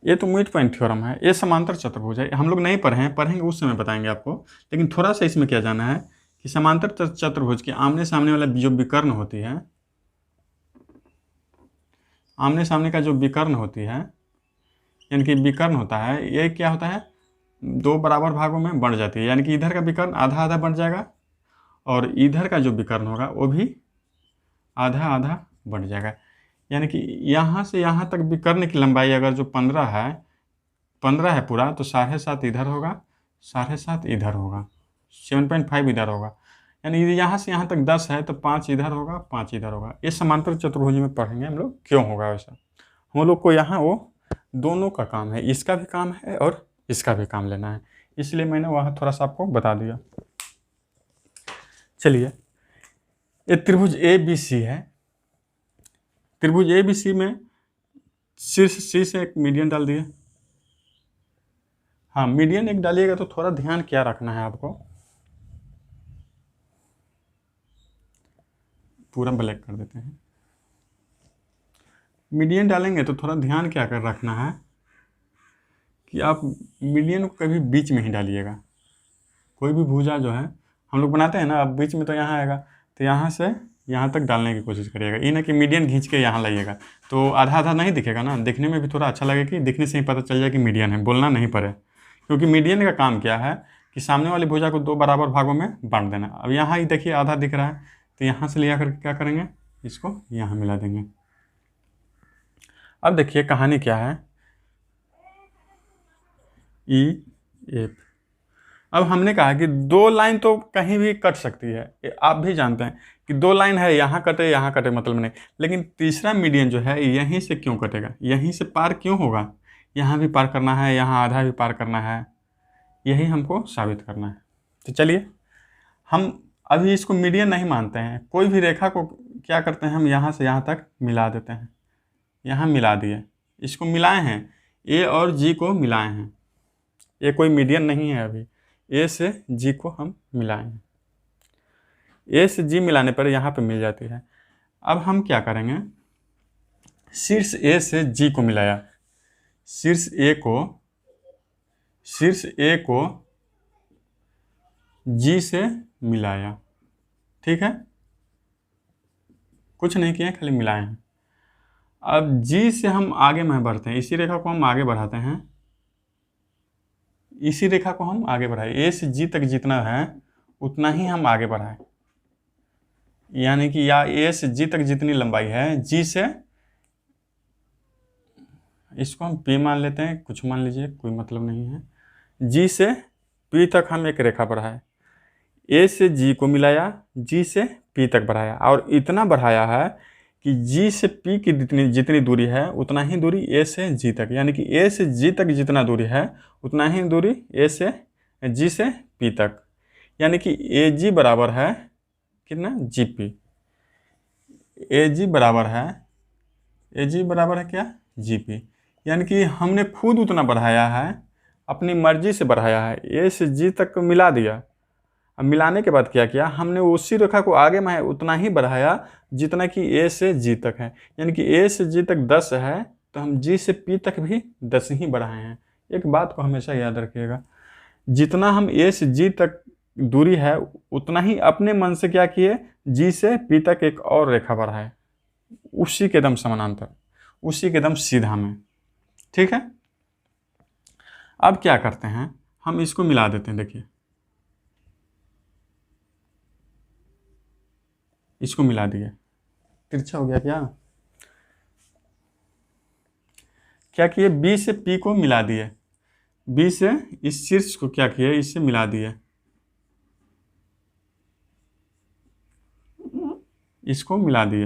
ये तो मिड पॉइंट थ्योरम है, ये समांतर चतुर्भुज है। हम लोग नहीं पढ़े हैं, पढ़ेंगे उस समय बताएंगे आपको। लेकिन थोड़ा सा इसमें क्या जाना है कि समांतर चतुर्भुज के आमने सामने वाला जो विकर्ण होती है, आमने सामने का जो विकर्ण होती है, यानी कि विकर्ण होता है, ये क्या होता है, दो बराबर भागों में बढ़ जाती है। यानी कि इधर का विकर्ण आधा आधा बढ़ जाएगा और इधर का जो विकर्ण होगा वो भी आधा आधा बढ़ जाएगा। यानी कि यहाँ से यहाँ तक विकर्ण की लंबाई अगर जो 15 है पूरा, तो 7.5 इधर होगा, 7.5 इधर होगा, 7.5 इधर होगा। यानी यहाँ से यहाँ तक 10 है तो 5 इधर होगा, 5 इधर होगा। ये समांतर चतुर्भुज में पढ़ेंगे हम लोग क्यों होगा वैसा। हम लोग को यहाँ वो दोनों का काम है, इसका भी काम है और इसका भी काम लेना है, इसलिए मैंने वहाँ थोड़ा सा आपको बता दिया। चलिए, ये त्रिभुज ए बी सी है। त्रिभुज ए बी सी में शीर्ष सी से एक मीडियन डाल दिए। हाँ, मीडियन एक डालिएगा तो थोड़ा ध्यान क्या रखना है आपको, पूरा ब्लैक कर देते हैं। मीडियन डालेंगे तो थोड़ा ध्यान क्या कर रखना है कि आप मीडियन को कभी बीच में ही डालिएगा। कोई भी भुजा जो है हम लोग बनाते हैं ना, अब बीच में तो यहाँ आएगा, तो यहाँ से यहाँ तक डालने की कोशिश करिएगा। ये ना कि मीडियन खींच के यहाँ लाइएगा तो आधा आधा नहीं दिखेगा ना, देखने में भी थोड़ा अच्छा लगे, कि दिखने से ही पता चल जाए कि मीडियन है, बोलना नहीं पड़े। क्योंकि मीडियन का काम क्या है कि सामने वाली भुजा को दो बराबर भागों में बांट देना। अब यहाँ ही देखिए आधा दिख रहा है, तो यहाँ से लिया करके क्या करेंगे, इसको यहाँ मिला देंगे। अब देखिए कहानी क्या है, ई एफ। अब हमने कहा कि दो लाइन तो कहीं भी कट सकती है, ये आप भी जानते हैं कि दो लाइन है, यहाँ कटे मतलब नहीं। लेकिन तीसरा मीडियन जो है यहीं से क्यों कटेगा, यहीं से पार क्यों होगा, यहाँ भी पार करना है, यहाँ आधा भी पार करना है, यही हमको साबित करना है। तो चलिए, हम अभी इसको मीडियन नहीं मानते हैं। कोई भी रेखा को क्या करते हैं, हम यहाँ से यहाँ तक मिला देते हैं। यहाँ मिला दिए, इसको मिलाए हैं, ए और जी को मिलाए हैं। ये कोई मीडियन नहीं है, अभी ए से जी को हम मिलाए हैं। ए से जी मिलाने पर यहाँ पे मिल जाती है। अब हम क्या करेंगे, शीर्ष ए से जी को मिलाया, शीर्ष ए को जी से मिलाया, ठीक है, कुछ नहीं किया, खाली मिलाए हैं। अब जी से हम आगे में बढ़ते हैं, इसी रेखा को हम आगे बढ़ाते हैं, इसी रेखा को हम आगे बढ़ाए, ए से जी तक जितना है उतना ही हम आगे बढ़ाए, यानी कि या ए से जी तक जितनी लंबाई है, जी से, इसको हम पी मान लेते हैं, कुछ मान लीजिए, कोई मतलब नहीं है, जी से पी तक हम एक रेखा बढ़ाए, ए से जी को मिलाया, जी से पी तक बढ़ाया, और इतना बढ़ाया है कि जी से पी की जितनी दूरी है उतना ही दूरी ए से जी तक, यानी कि ए से जी तक जितना दूरी है उतना ही दूरी ए से जी से पी तक, यानी कि ए जी बराबर है कितना, जी पी। ए जी बराबर है क्या, जी पी, यानी कि हमने खुद उतना बढ़ाया है, अपनी मर्जी से बढ़ाया है, ए से जी तक मिला दिया। अब मिलाने के बाद क्या किया, हमने उसी रेखा को आगे में उतना ही बढ़ाया जितना कि ए से जी तक है, यानी कि ए से जी तक 10 है तो हम जी से पी तक भी 10 ही बढ़ाए हैं। एक बात को हमेशा याद रखिएगा, जितना हम ए से जी तक दूरी है उतना ही अपने मन से क्या किए, जी से पी तक एक और रेखा बढ़ाए, उसी के एकदम समानांतर, उसी के एकदम सीधा में, ठीक है। अब क्या करते हैं, हम इसको मिला देते हैं, देखिए इसको मिला दिए, तिरछा हो गया क्या किए, बी से पी को मिला दिए, बी से इस शीर्ष को क्या किए, इससे मिला दिए, इसको मिला दिए,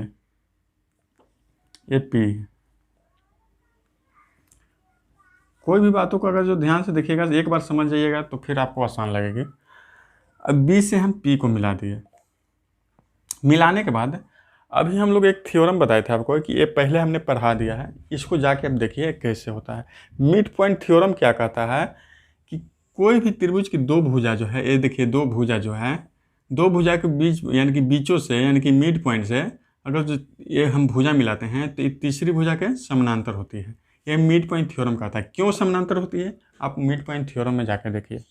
ये पी। कोई भी बातों को अगर जो ध्यान से देखिएगा, एक बार समझ जाइएगा तो फिर आपको आसान लगेगी। अब बी से हम पी को मिला दिए, मिलाने के बाद अभी हम लोग एक थ्योरम बताए थे आपको कि ये पहले हमने पढ़ा दिया है, इसको जाके अब देखिए कैसे होता है। मिड पॉइंट थ्योरम क्या कहता है कि कोई भी त्रिभुज की दो भुजा जो है, ये देखिए दो भुजा जो है, दो भुजा के बीच यानी कि बीचों से, यानी कि मिड पॉइंट से अगर जो ये हम भुजा मिलाते हैं तो ये तीसरी भुजा के समानांतर होती है। ये मिड पॉइंट थ्योरम कहता है। क्यों समानांतर होती है, आप मिड पॉइंट थ्योरम में जाकर देखिए।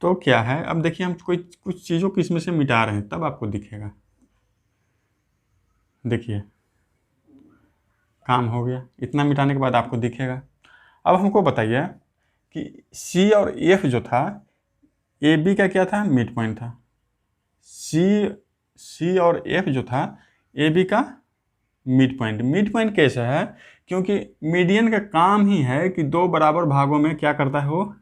तो क्या है, अब देखिए हम कोई कुछ चीज़ों को इसमें से मिटा रहे हैं, तब आपको दिखेगा। देखिए काम हो गया, इतना मिटाने के बाद आपको दिखेगा। अब हमको बताइए कि सी और एफ जो था, ए बी का क्या था, मिड पॉइंट था। सी और एफ जो था, ए बी का मिड पॉइंट। मिड पॉइंट कैसा है, क्योंकि मीडियन का काम ही है कि दो बराबर भागों में क्या करता है, वो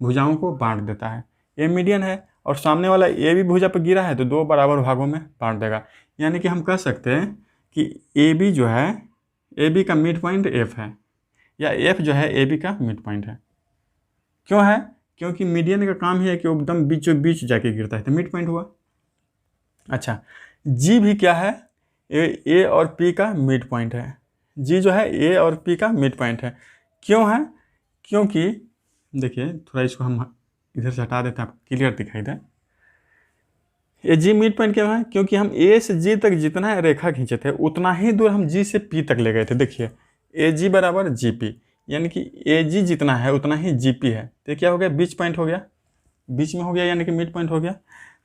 भुजाओं को बांट देता है। ए मीडियन है और सामने वाला ए भी भुजा पर गिरा है तो दो बराबर भागों में बांट देगा। यानी कि हम कह सकते हैं कि ए बी जो है, ए बी का मिड पॉइंट एफ है, या एफ जो है ए बी का मिड पॉइंट है। क्यों है, क्योंकि मीडियन का काम ही है कि वो एकदम बीचों बीच जाके गिरता है, तो मिड पॉइंट हुआ। अच्छा, जी भी क्या है, ए और पी का मिड पॉइंट है। जी जो है ए और पी का मिड पॉइंट है। क्यों है, क्योंकि देखिए थोड़ा इसको हम इधर से हटा देते हैं, आपको क्लियर दिखाई दे। ये जी मिड पॉइंट क्यों है, क्योंकि हम ए से जी तक जितना रेखा खींचे थे उतना ही दूर हम जी से पी तक ले गए थे। देखिए ए जी बराबर जी पी, यानी कि ए जी जितना है उतना ही जी पी है। तो क्या हो गया, बीच पॉइंट हो गया, बीच में हो गया, यानी कि मिड पॉइंट हो गया।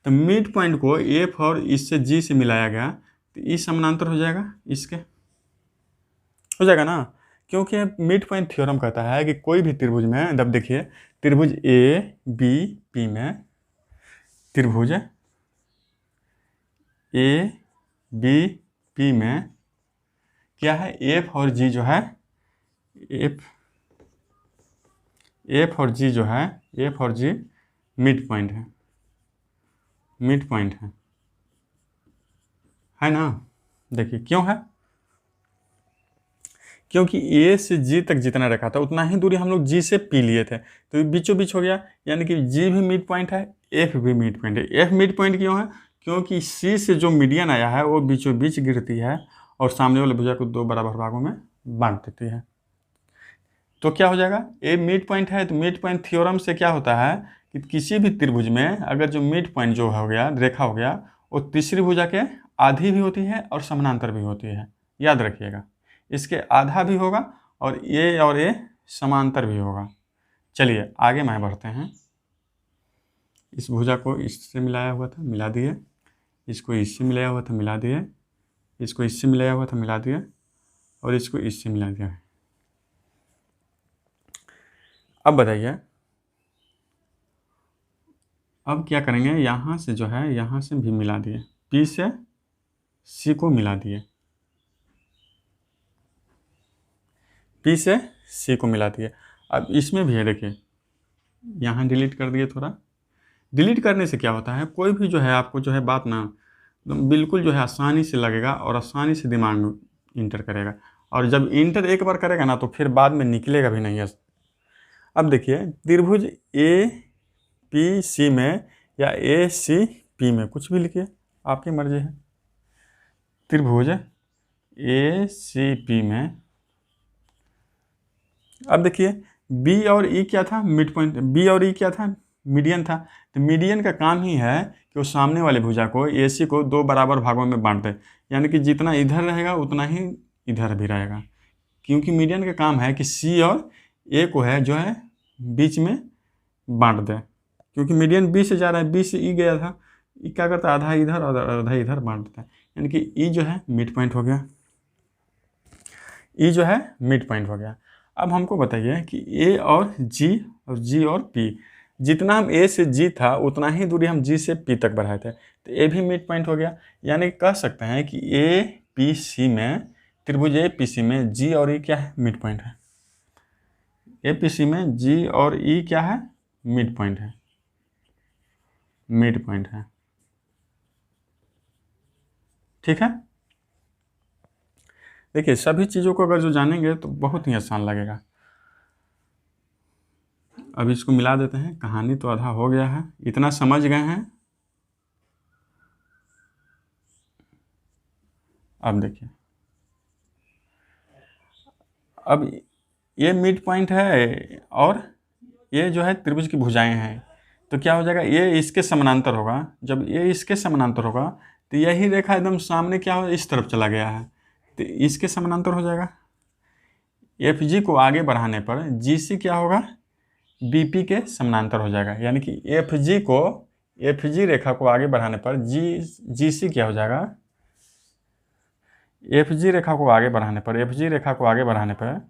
तो मिड पॉइंट को एफ और इससे जी से मिलाया गया तो ई समानांतर हो जाएगा, इसके हो जाएगा ना। क्योंकि मिड पॉइंट थ्योरम कहता है कि कोई भी त्रिभुज में, जब देखिए त्रिभुज ए बी पी में, त्रिभुज ए बी पी में क्या है, एफ और जी जो है, एफ और जी जो है, एफ और जी मिड पॉइंट है, मिड पॉइंट है ना। देखिए क्यों है, क्योंकि ए से जी तक जितना रखा था उतना ही दूरी हम लोग जी से पी लिए थे, तो बीचों बीच हो गया, यानी कि जी भी मिड पॉइंट है, एफ भी मिड पॉइंट है। एफ मिड पॉइंट क्यों है? क्योंकि सी से जो मीडियन आया है वो बीचों बीच गिरती है और सामने वाले भुजा को दो बराबर भागों में बांट देती है। तो क्या हो जाएगा? ए मिड पॉइंट है, तो मिड पॉइंट थ्योरम से क्या होता है कि किसी भी त्रिभुज में अगर जो मिड पॉइंट जो हो गया, रेखा हो गया, वो तीसरी भुजा के आधी भी होती है और समानांतर भी होती है। याद रखिएगा, इसके आधा भी होगा और ये समांतर भी होगा। चलिए आगे मैं बढ़ते हैं। इस भुजा को इससे मिलाया हुआ था, मिला दिए, इसको इससे मिलाया हुआ था, मिला दिए, इसको इससे मिलाया हुआ था, मिला दिए, और इसको इससे मिला दिया। अब बताइए, अब क्या करेंगे? यहाँ से जो है, यहाँ से भी मिला दिए, पी से सी को मिला दिए, पी से सी को मिला दिए। अब इसमें भी है, देखिए यहाँ डिलीट कर दिए थोड़ा। डिलीट करने से क्या होता है, कोई भी जो है आपको जो है बात ना बिल्कुल जो है आसानी से लगेगा और आसानी से दिमाग में इंटर करेगा, और जब इंटर एक बार करेगा ना तो फिर बाद में निकलेगा भी नहीं है। अब देखिए, त्रिभुज ए पी सी में या ए सी पी में, कुछ भी लिखिए, आपकी मर्जी है। त्रिभुज ए सी पी में, अब देखिए बी और ई क्या था? Mid point. बी और ई क्या था? मीडियन था। तो मीडियन का काम ही है कि वो सामने वाले भुजा को, ए सी को, दो बराबर भागों में बांट दे, यानी कि जितना इधर रहेगा उतना ही इधर भी रहेगा, क्योंकि मीडियन का काम है कि सी और ए को है जो है बीच में बांट दे, क्योंकि मीडियन बी से जा रहा है, बी से ई गया था, ई क्या करता है? आधा इधर और आधा इधर बांट देता है, यानी कि ई जो है मिड पॉइंट हो गया, ई जो है मिड पॉइंट हो गया। अब हमको बताइए कि ए और जी और पी, जितना हम ए से जी था उतना ही दूरी हम जी से पी तक बढ़ाए थे, तो ए भी मिड पॉइंट हो गया। यानी कह सकते हैं कि ए पी सी में, त्रिभुज ए पी सी में जी और ई क्या है? मिड पॉइंट है। ए पी सी में जी और ई क्या है? मिड पॉइंट है, मिड पॉइंट है। ठीक है, देखिए सभी चीज़ों को अगर जो जानेंगे तो बहुत ही आसान लगेगा। अब इसको मिला देते हैं, कहानी तो आधा हो गया है, इतना समझ गए हैं। अब देखिए, अब ये मिड पॉइंट है और ये जो है त्रिभुज की भुजाएं हैं, तो क्या हो जाएगा? ये इसके समानांतर होगा। जब ये इसके समानांतर होगा तो यही रेखा एकदम सामने क्या हो, इस तरफ चला गया है, तो इसके समानांतर हो जाएगा। एफ जी को आगे बढ़ाने पर जी सी क्या होगा? बी पी के समानांतर हो जाएगा, यानी कि एफ जी रेखा को आगे बढ़ाने पर जी सी क्या हो जाएगा? एफ जी रेखा को आगे बढ़ाने पर, एफ जी रेखा को आगे बढ़ाने पर,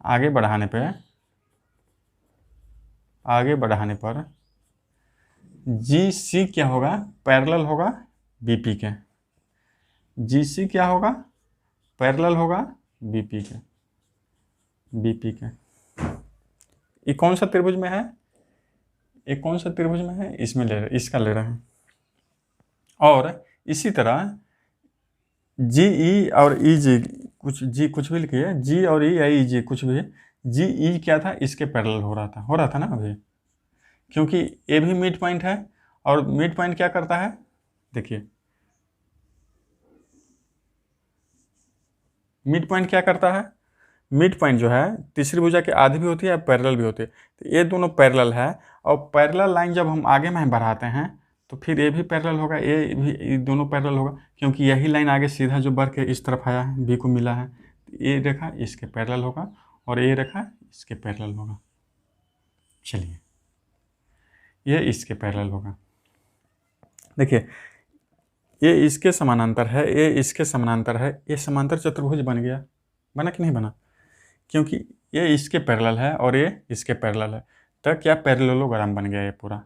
आगे बढ़ाने पर जी सी क्या होगा? पैरेलल होगा बीपी के। जी सी क्या होगा? पैरेलल होगा बीपी के, बीपी के। ये कौन सा त्रिभुज में है? ये कौन सा त्रिभुज में है? इसमें ले रहे, इसका ले रहे हैं। और इसी तरह जी ई और ई जी, कुछ भी लिखिए, जी और ई या ई जी कुछ भी, जी ई क्या था? इसके पैरेलल हो रहा था ना अभी, क्योंकि ए भी मिड पॉइंट है, और मिड पॉइंट क्या करता है? देखिए मिड पॉइंट क्या करता है? मिड पॉइंट जो है तीसरी भुजा के आधी भी होती है, पैरेलल भी होती है, तो ये दोनों पैरेलल है, और पैरेलल लाइन जब हम आगे में बढ़ाते हैं तो फिर ये भी पैरेलल होगा, ये दोनों पैरेलल होगा, क्योंकि यही लाइन आगे सीधा जो बढ़ के इस तरफ आया है, बी को मिला है, तो ये रेखा इसके पैरेलल होगा और ये रेखा इसके पैरेलल होगा। चलिए, ये इसके पैरेलल होगा। देखिए ये इसके समानांतर है, ये इसके समानांतर है, ये समांतर चतुर्भुज बन गया, बना कि नहीं बना? क्योंकि ये इसके पैरेलल है और ये इसके पैरेलल है, तो क्या पैरेललोग्राम बन गया ये पूरा।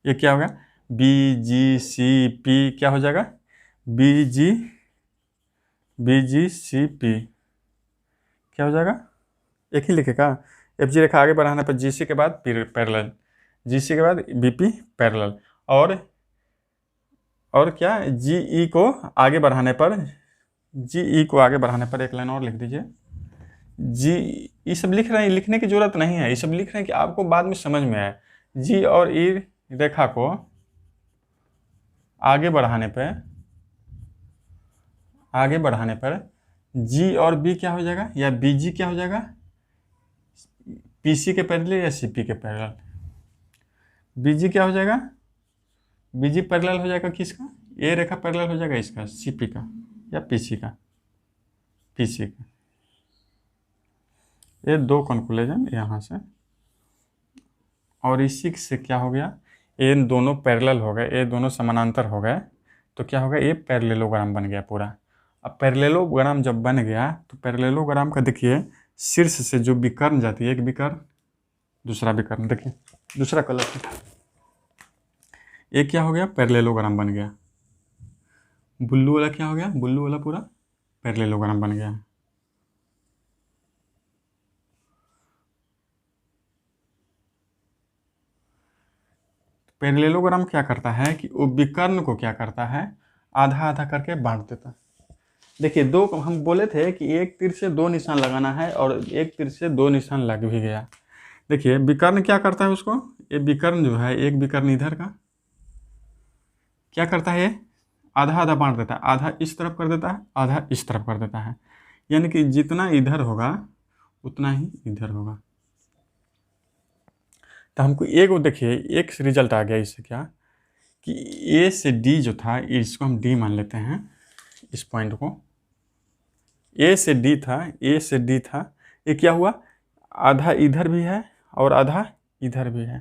ये क्या होगा? बी जी सी पी क्या हो जाएगा? बी जी सी पी क्या हो जाएगा? एक ही लिखेगा। एफ जी रेखा आगे बढ़ाने पर जी सी के बाद पैरेलल, जी सी के बाद बी पी पैरेलल, और क्या? जी ई को आगे बढ़ाने पर, एक लाइन और लिख दीजिए, जी, ये सब लिख रहे हैं, लिखने की जरूरत नहीं है, ये सब लिख रहे हैं कि आपको बाद में समझ में आए। जी और ई रेखा को आगे बढ़ाने पर जी और बी क्या हो जाएगा, या बी जी क्या हो जाएगा, पीसी के पैरेलल या सीपी के पैरेलल। बीजी क्या हो जाएगा, बीजी पैरेलल हो जाएगा किसका, ए रेखा पैरेलल हो जाएगा इसका, सीपी का या पीसी का, पीसी का। ये दो कंक्लूजन यहाँ से, और इसी से क्या हो गया, ये दोनों पैरेलल हो गए, ये दोनों समानांतर हो गए, तो क्या होगा, ये पैरेललोग्राम बन गया पूरा। अब पैरेललोग्राम जब बन गया तो पैरेललोग्राम का देखिए शीर्ष से जो विकर्ण जाती है, एक विकर्ण दूसरा विकर्ण, देखिए दूसरा कलर से, ये क्या हो गया, पैरेललोग्राम बन गया। ब्लू वाला क्या हो गया, ब्लू वाला पूरा पैरेललोग्राम बन गया। पैरेललोग्राम क्या करता है कि वो विकर्ण को क्या करता है, आधा आधा करके बांट देता है। देखिए दो, हम बोले थे कि एक तीर से दो निशान लगाना है, और एक तीर से दो निशान लग भी गया। देखिए विकर्ण क्या करता है उसको, ये विकर्ण जो है, एक विकर्ण इधर का क्या करता है, ये आधा आधा बांट देता है, आधा इस तरफ कर देता है, आधा इस तरफ कर देता है, यानी कि जितना इधर होगा उतना ही इधर होगा। तो हमको एक, देखिए एक रिजल्ट आ गया इससे, क्या कि ए से डी जो था, इसको हम डी मान लेते हैं, इस पॉइंट को ए से डी था, ए से डी था, ये क्या हुआ, आधा इधर भी है और आधा इधर भी है।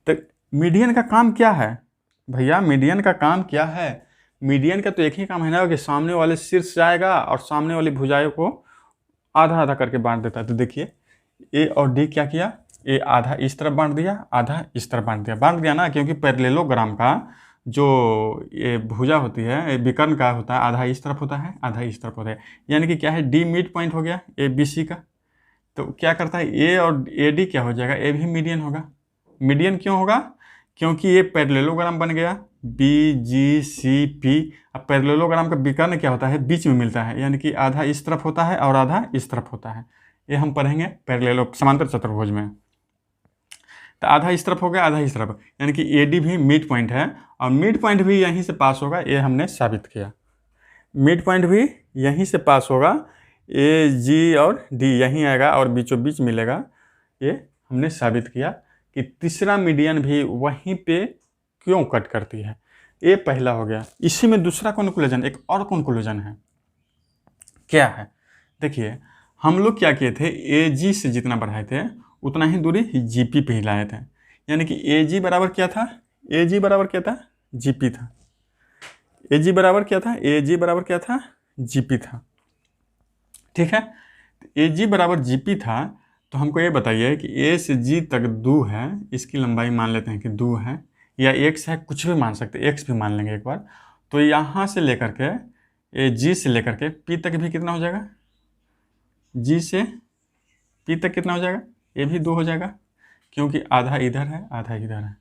तो मीडियन का काम क्या है भैया, मीडियन का काम क्या है, मीडियन का तो एक ही काम है ना कि सामने वाले शीर्ष जाएगा और सामने वाली भुजाओं को आधा आधा करके बांट देता है। तो देखिए ए और डी क्या किया, ए आधा इस तरफ बांट दिया, आधा इस तरफ बांट दिया ना, क्योंकि पैरेललोग्राम का जो ये भुजा होती है, ये विकर्ण का होता है, आधा इस तरफ होता है, आधा इस तरफ होता है, यानी कि क्या है, डी मिड पॉइंट हो गया ए बी सी का। तो क्या करता है, ए और ए डी क्या हो जाएगा, ए भी मीडियन होगा। मीडियन क्यों होगा, क्योंकि ये पैरेललोग्राम बन गया, बी जी सी पी। अब पैरेललोग्राम का विकर्ण क्या होता है, बीच में मिलता है, यानी कि आधा इस तरफ होता है और आधा इस तरफ होता है। ये हम पढ़ेंगे पैरेलल समांतर चतुर्भुज में। तो आधा इस तरफ हो गया, आधा इस तरफ, यानी कि ए डी भी मिड पॉइंट है, और मिड पॉइंट भी यहीं से पास होगा, ये हमने साबित किया। मिड पॉइंट भी यहीं से पास होगा, ए जी और डी यहीं आएगा और बीचों बीच मिलेगा, ये हमने साबित किया कि तीसरा मीडियन भी वहीं पे क्यों कट करती है। ये पहला हो गया। इसी में दूसरा कंक्लूजन, एक और कंक्लूजन है, क्या है, देखिए हम लोग क्या किए थे, ए जी से जितना बढ़ाए थे उतना ही दूरी जी पी पे ही लाए थे, यानी कि ए जी बराबर क्या था, ए जी बराबर क्या था, जी पी था। ए जी बराबर क्या था, ए जी बराबर क्या था, जी पी था। ठीक है, ए जी बराबर जी पी था, तो हमको ये बताइए कि ए से जी तक 2 है, इसकी लंबाई मान लेते हैं कि 2 है, या एक्स है, कुछ भी मान सकते, एक्स भी मान लेंगे एक बार। तो यहाँ से लेकर के ए जी से लेकर के पी तक भी कितना हो जाएगा, जी से पी तक कितना हो जाएगा, ये भी 2 हो जाएगा, क्योंकि आधा इधर है आधा इधर है।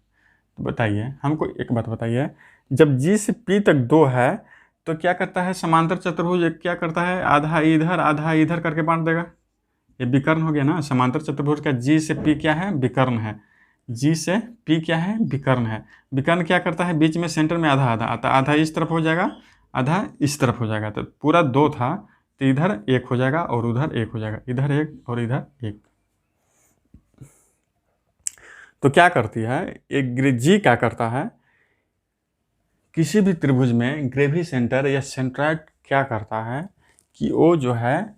तो बताइए, हमको एक बात बताइए, जब जी से पी तक 2 है तो क्या करता है समांतर चतुर्भुज, क्या करता है, आधा इधर करके बांट देगा। ये विकर्ण हो गया ना, समांतर चतुर्भुज का जी से पी क्या है, विकर्ण है, जी से पी क्या है, विकर्ण है। विकर्ण क्या करता है, बीच में सेंटर में आधा आधा आता, आधा इस तरफ हो जाएगा, आधा इस तरफ हो जाएगा, तो पूरा 2 था, तो इधर 1 हो जाएगा और उधर 1 हो जाएगा, इधर 1 और इधर 1। तो क्या करती है, एक जी क्या करता है, किसी भी त्रिभुज में ग्रेवी सेंटर या सेंट्राइड क्या करता है कि वो जो है,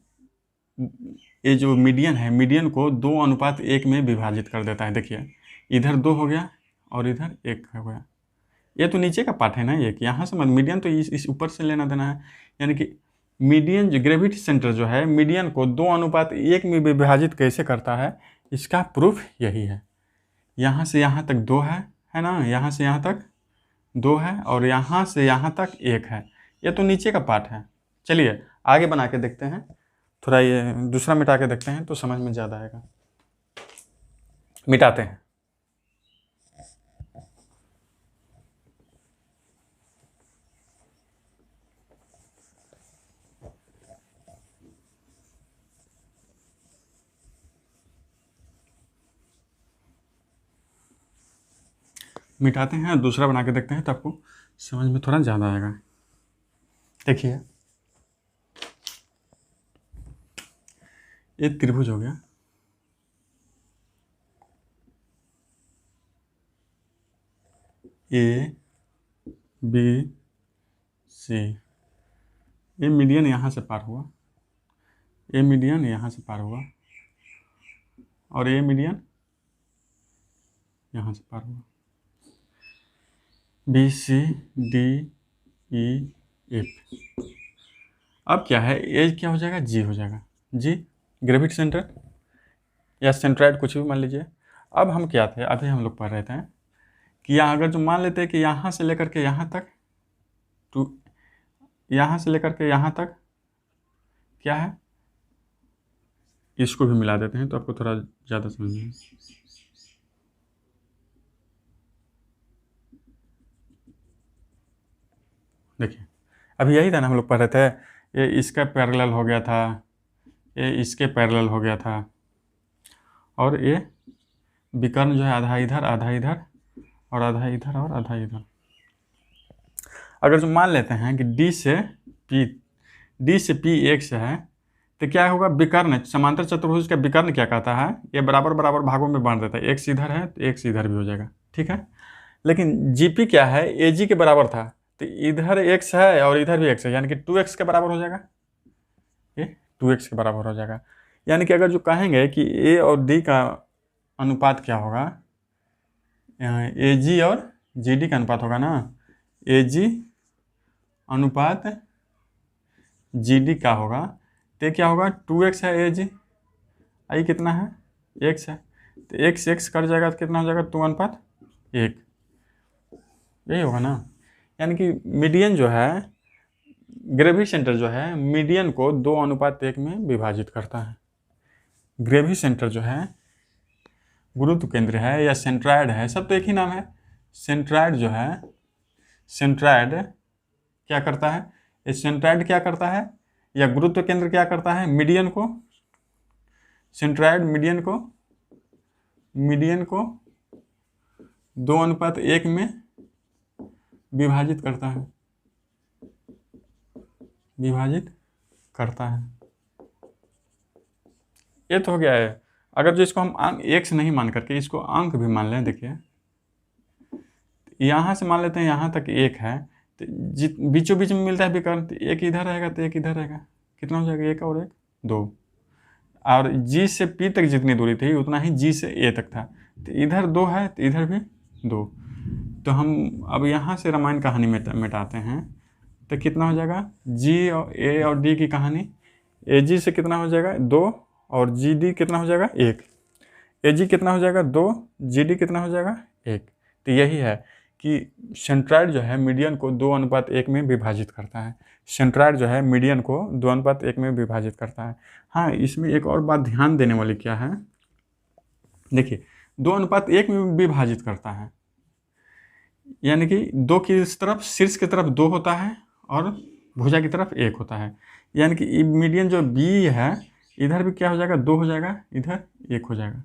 ये जो मीडियन है, मीडियन को 2:1 में विभाजित कर देता है। देखिए इधर 2 हो गया और इधर 1 हो गया, ये तो नीचे का पार्ट है ना, ये यहाँ से मीडियन तो इस ऊपर से लेना देना है, यानी कि मीडियन जो ग्रेविटी सेंटर जो है, मीडियन को 2:1 में विभाजित कैसे करता है, इसका प्रूफ यही है। यहाँ से यहाँ तक 2 है ना, यहाँ से यहाँ तक 2 है और यहाँ से यहाँ तक 1 है, ये तो नीचे का पार्ट है। चलिए आगे बना के देखते हैं, थोड़ा ये दूसरा मिटा के देखते हैं तो समझ में ज़्यादा आएगा। मिटाते हैं। मिटाते हैं, दूसरा बना के देखते हैं तो आपको समझ में थोड़ा ज़्यादा आएगा। देखिए एक त्रिभुज हो गया, ए बी सी, ये मीडियन यहाँ से पार हुआ, ए मीडियन यहाँ से पार हुआ और ए मीडियन यहाँ से पार हुआ, B C D E F. अब क्या है, ए क्या हो जाएगा, जी हो जाएगा, जी ग्रेविटी सेंटर या सेंट्राइड कुछ भी मान लीजिए। अब हम क्या थे, अभी हम लोग पढ़ रहे थे कि यहाँ अगर जो मान लेते हैं कि यहाँ से लेकर के यहाँ तक, तो यहाँ से लेकर के यहाँ तक क्या है, इसको भी मिला देते हैं तो आपको थोड़ा ज़्यादा समझ में। देखिए अभी यही था ना हम लोग पढ़ रहे थे, ये इसका पैरेलल हो गया था, ये इसके पैरेलल हो गया था, और ये विकर्ण जो है आधा इधर आधा इधर और आधा इधर और आधा इधर। अगर जो मान लेते हैं कि D से P एक से है तो क्या होगा, विकर्ण समांतर चतुर्भुज का विकर्ण क्या कहता है, ये बराबर बराबर भागों में बांट देता है, एक इधर है तो एक इधर भी हो जाएगा, ठीक है। लेकिन GP क्या है, AG के बराबर था तो इधर x है और इधर भी x है, यानी कि 2x के बराबर हो जाएगा, ये 2x के बराबर हो जाएगा। यानी कि अगर जो कहेंगे कि A और D का अनुपात क्या होगा, AG और GD का अनुपात होगा ना, AG अनुपात GD का होगा तो क्या होगा, 2x है AG, आई कितना है, x है, तो x x कट जाएगा तो कितना हो जाएगा, 2:1, यही होगा ना। यानी कि मीडियन जो है, ग्रेविटी सेंटर जो है, मीडियन को 2:1 में विभाजित करता है। ग्रेविटी सेंटर जो है, गुरुत्व केंद्र है या सेंट्राइड है, सब तो एक ही नाम है। सेंट्राइड जो है, सेंट्राइड क्या करता है, ये सेंट्राइड क्या करता है या गुरुत्व केंद्र क्या करता है, मीडियन को, सेंट्राइड मीडियन को 2:1 में विभाजित करता है, ये तो हो गया है। अगर जो इसको हम अंक x नहीं मान करके इसको अंक भी मान लें, देखिए यहाँ से मान लेते हैं यहाँ तक 1 है तो बीचों बीच में मिलता है विकर्ण, तो एक इधर रहेगा तो एक इधर रहेगा, कितना हो जाएगा, 1 और 1 2, और G से P तक जितनी दूरी थी उतना ही G से A तक था, तो इधर 2 है तो इधर भी 2। तो हम अब यहाँ से रामायण कहानी मिटाते हैं तो कितना हो जाएगा, G और A और D की कहानी, AG से कितना हो जाएगा 2 और GD कितना हो जाएगा 1, AG कितना हो जाएगा 2, GD कितना हो जाएगा 1। तो यही है कि सेंट्राइड जो है मीडियन को 2:1 में विभाजित करता है, सेंट्राइड जो है मीडियन को 2:1 में विभाजित करता है। हाँ, इसमें एक और बात ध्यान देने वाली क्या है, देखिए 2:1 में विभाजित करता है, यानी कि 2 की तरफ, शीर्ष की तरफ 2 होता है और भुजा की तरफ 1 होता है, यानी कि मीडियन जो B है इधर भी क्या हो जाएगा, 2 हो जाएगा, इधर 1 हो जाएगा।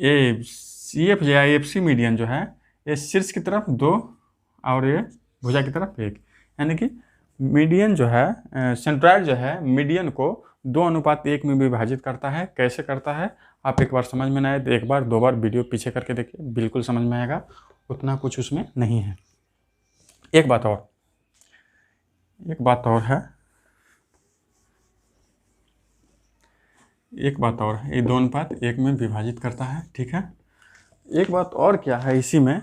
ये CF या FC मीडियन जो है, ये शीर्ष की तरफ 2 और ये भुजा की तरफ 1, यानी कि मीडियन जो है, सेंट्राइड जो है मीडियन को 2:1 में विभाजित करता है। कैसे करता है, आप एक बार समझ में ना आए तो एक बार 2 बार वीडियो पीछे करके देखिए, बिल्कुल समझ में आएगा, उतना कुछ उसमें नहीं है। एक बात और है, ये 2:1 में विभाजित करता है, ठीक है। एक बात और क्या है, इसी में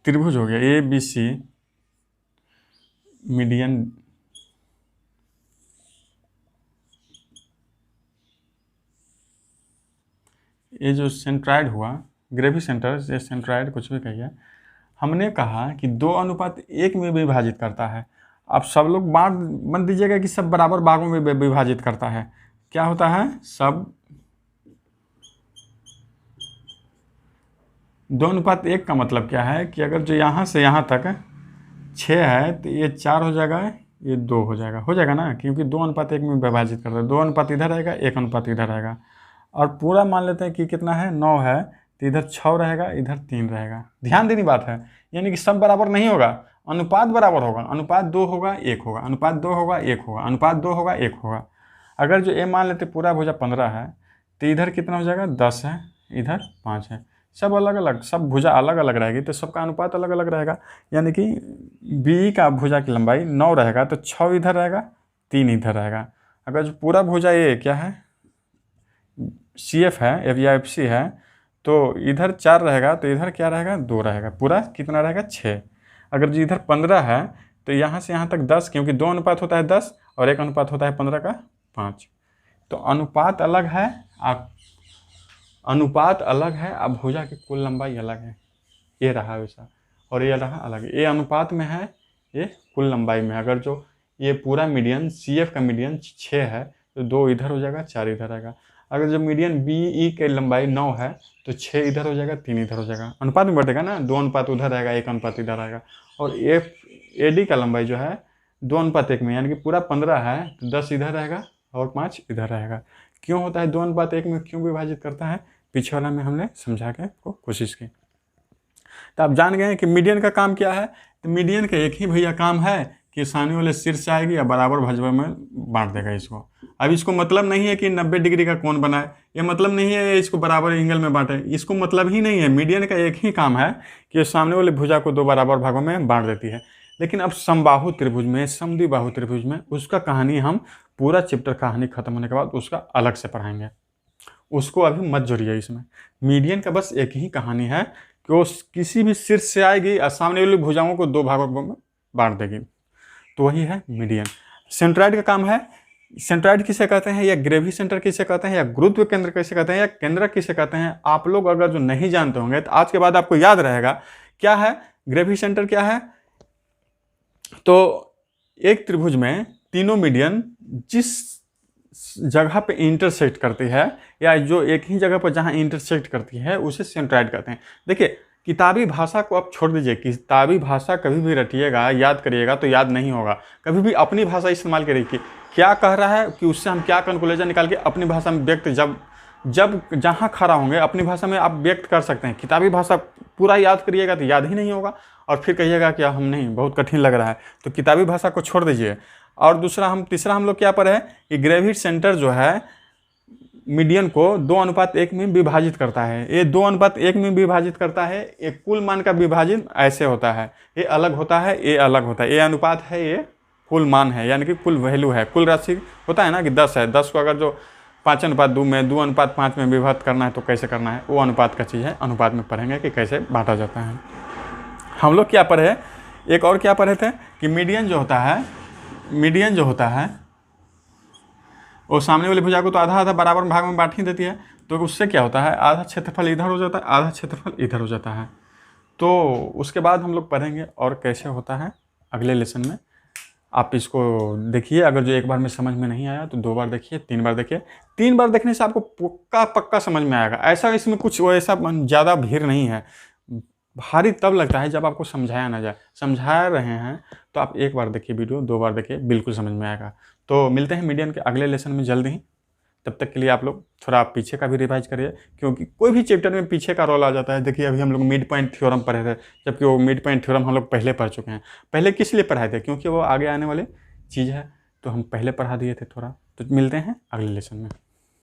त्रिभुज हो गया ABC मीडियन, ये जो सेंट्राइड हुआ, ग्रेविटी सेंटर या सेंट्राइड कुछ भी कहिए, हमने कहा कि 2:1 में विभाजित करता है। अब सब लोग बांट मत दीजिएगा कि सब बराबर भागों में विभाजित करता है, क्या होता है, सब 2:1 का मतलब क्या है कि अगर जो यहाँ से यहाँ तक 6 है तो ये 4 हो जाएगा, ये 2 हो जाएगा ना, क्योंकि 2:1 में विभाजित करते हैं। 2 अनुपात इधर रहेगा, 1 अनुपात इधर रहेगा। और पूरा मान लेते हैं कि कितना है, 9 है, तो इधर 6 रहेगा, इधर 3 रहेगा। ध्यान देनी बात है, यानी कि सब बराबर नहीं होगा, अनुपात बराबर होगा। अनुपात 2 होगा 1 होगा, अनुपात 2 होगा 1 होगा, अनुपात 2 होगा 1 होगा। अगर जो ए मान लेते पूरा भुजा 15 है, तो इधर कितना हो जाएगा, 10 है, इधर 5 है। सब अलग अलग, सब भुजा अलग अलग रहेगी, तो सबका अनुपात अलग अलग रहेगा। यानी कि बी का भुजा की लंबाई 9 रहेगा, तो 6 इधर रहेगा, 3 इधर रहेगा। अगर जो पूरा भुजा ये क्या है, सी एफ है, एफ या एफ सी है, तो इधर 4 रहेगा, तो इधर क्या रहेगा, 2 रहेगा। पूरा कितना रहेगा, 6। अगर जो इधर 15 है, तो यहाँ से यहाँ तक 10, क्योंकि 2 अनुपात होता है 10 और 1 अनुपात होता है 15 का 5। तो अनुपात अलग है, अनुपात अलग है, अब भुजा की कुल लंबाई अलग है। ये रहा वैसा और ये रहा अलग। ये अनुपात में है, ये कुल लंबाई में। अगर जो ये पूरा मीडियन सी एफ का मीडियन 6 है, तो 2 इधर हो जाएगा, 4 इधर रहेगा। अगर जो मीडियन बी ई की लंबाई 9 है, तो 6 इधर हो जाएगा, 3 इधर हो जाएगा। अनुपात में बढ़ेगा ना, 2 अनुपात उधर रहेगा, 1 अनुपात इधर रहेगा। और एफ ए डी का लंबाई जो है 2:1 में, यानी कि पूरा 15 है, तो 10 इधर रहेगा और 5 इधर रहेगा। क्यों होता है 2:1 में, क्यों विभाजित करता है, पीछे वाला में हमने समझा के को कोशिश की। तो आप जान गए हैं कि मीडियन का काम क्या है। तो मीडियन का एक ही भैया काम है कि सामने वाले शीर्ष से आएगी या बराबर भाजपा में बांट देगा इसको। अब इसको मतलब नहीं है कि 90 डिग्री का कोण बनाए, ये मतलब नहीं है इसको बराबर एंगल में बांटे, इसको मतलब ही नहीं है। मीडियन का एक ही काम है कि सामने वाले भुजा को 2 बराबर भागों में बांट देती है। लेकिन अब समबाहु त्रिभुज में, समद्विबाहु त्रिभुज में, उसका कहानी हम पूरा चैप्टर कहानी खत्म होने के बाद उसका अलग से पढ़ाएंगे, उसको अभी मत जोड़िए इसमें। मीडियन का बस एक ही कहानी है कि वो किसी भी शीर्ष से आएगी और सामने वाली भुजाओं को 2 भागों में बांट देगी, तो वही है मीडियन। सेंट्रॉइड का काम है, सेंट्रॉइड किसे कहते हैं, या ग्रेवी सेंटर किसे कहते हैं, या गुरुत्व केंद्र किसे कहते हैं, या केंद्रक किसे कहते हैं। आप लोग अगर जो नहीं जानते होंगे तो आज के बाद आपको याद रहेगा क्या है ग्रेवी सेंटर क्या है। तो एक त्रिभुज में तीनों मीडियन जिस जगह पे इंटरसेक्ट करती है, या जो एक ही जगह पर जहाँ इंटरसेक्ट करती है, उसे सेंट्रॉइड कहते हैं। देखिए, किताबी भाषा को आप छोड़ दीजिए, किताबी भाषा कभी भी रटिएगा, याद करिएगा तो याद नहीं होगा। कभी भी अपनी भाषा इस्तेमाल करिए कि क्या कह रहा है, कि उससे हम क्या कंक्लूजन निकाल के अपनी भाषा में व्यक्त जब जहाँ खड़ा होंगे अपनी भाषा में आप व्यक्त कर सकते हैं। किताबी भाषा पूरा याद करिएगा तो याद ही नहीं होगा, और फिर कहिएगा कि हम नहीं, बहुत कठिन लग रहा है। तो किताबी भाषा को छोड़ दीजिए। और तीसरा हम लोग क्या पर है कि ग्रेवी सेंटर जो है मीडियन को 2:1 में विभाजित करता है। ये 2:1 में विभाजित करता है। एक कुल मान का विभाजन ऐसे होता है, ये अलग होता है, ये अलग होता है। ये अनुपात है, ये कुल मान है, यानी कि कुल वैल्यू है। कुल राशि होता है ना कि 10 है, 10 को अगर जो 5:2 में 2:5 में विभाजित करना है तो कैसे करना है, वो अनुपात का चीज़ है। अनुपात में पढ़ेंगे कि कैसे बांटा जाता है। हम लोग क्या पढ़े, एक और क्या पढ़े थे कि मीडियन जो होता है वो सामने वाली भुजा को तो आधा आधा बराबर भाग में बांट ही देती है। तो उससे क्या होता है, आधा क्षेत्रफल इधर हो जाता है, आधा क्षेत्रफल इधर हो जाता है। तो उसके बाद हम लोग पढ़ेंगे और कैसे होता है अगले लेसन में। आप इसको देखिए, अगर जो एक बार में समझ में नहीं आया तो 2 बार देखिए, 3 बार देखिए। 3 बार देखने से आपको पक्का समझ में आएगा। ऐसा इसमें कुछ ऐसा ज़्यादा भीड़ नहीं है। भारी तब लगता है जब आपको समझाया ना जाए। समझा रहे हैं तो आप 1 बार देखिए वीडियो, 2 बार देखिए, बिल्कुल समझ में आएगा। तो मिलते हैं मीडियन के अगले लेसन में जल्द ही। तब तक के लिए आप लोग थोड़ा पीछे का भी रिवाइज करिए, क्योंकि कोई भी चैप्टर में पीछे का रोल आ जाता है। देखिए, अभी हम लोग मिड पॉइंट थ्योरम पढ़े थे, जबकि वो मिड पॉइंट थ्योरम हम लोग पहले पढ़ चुके हैं। पहले किस लिए पढ़ाए थे, क्योंकि वो आगे आने वाली चीज़ है, तो हम पहले पढ़ा दिए थे थोड़ा। तो मिलते हैं अगले लेसन में।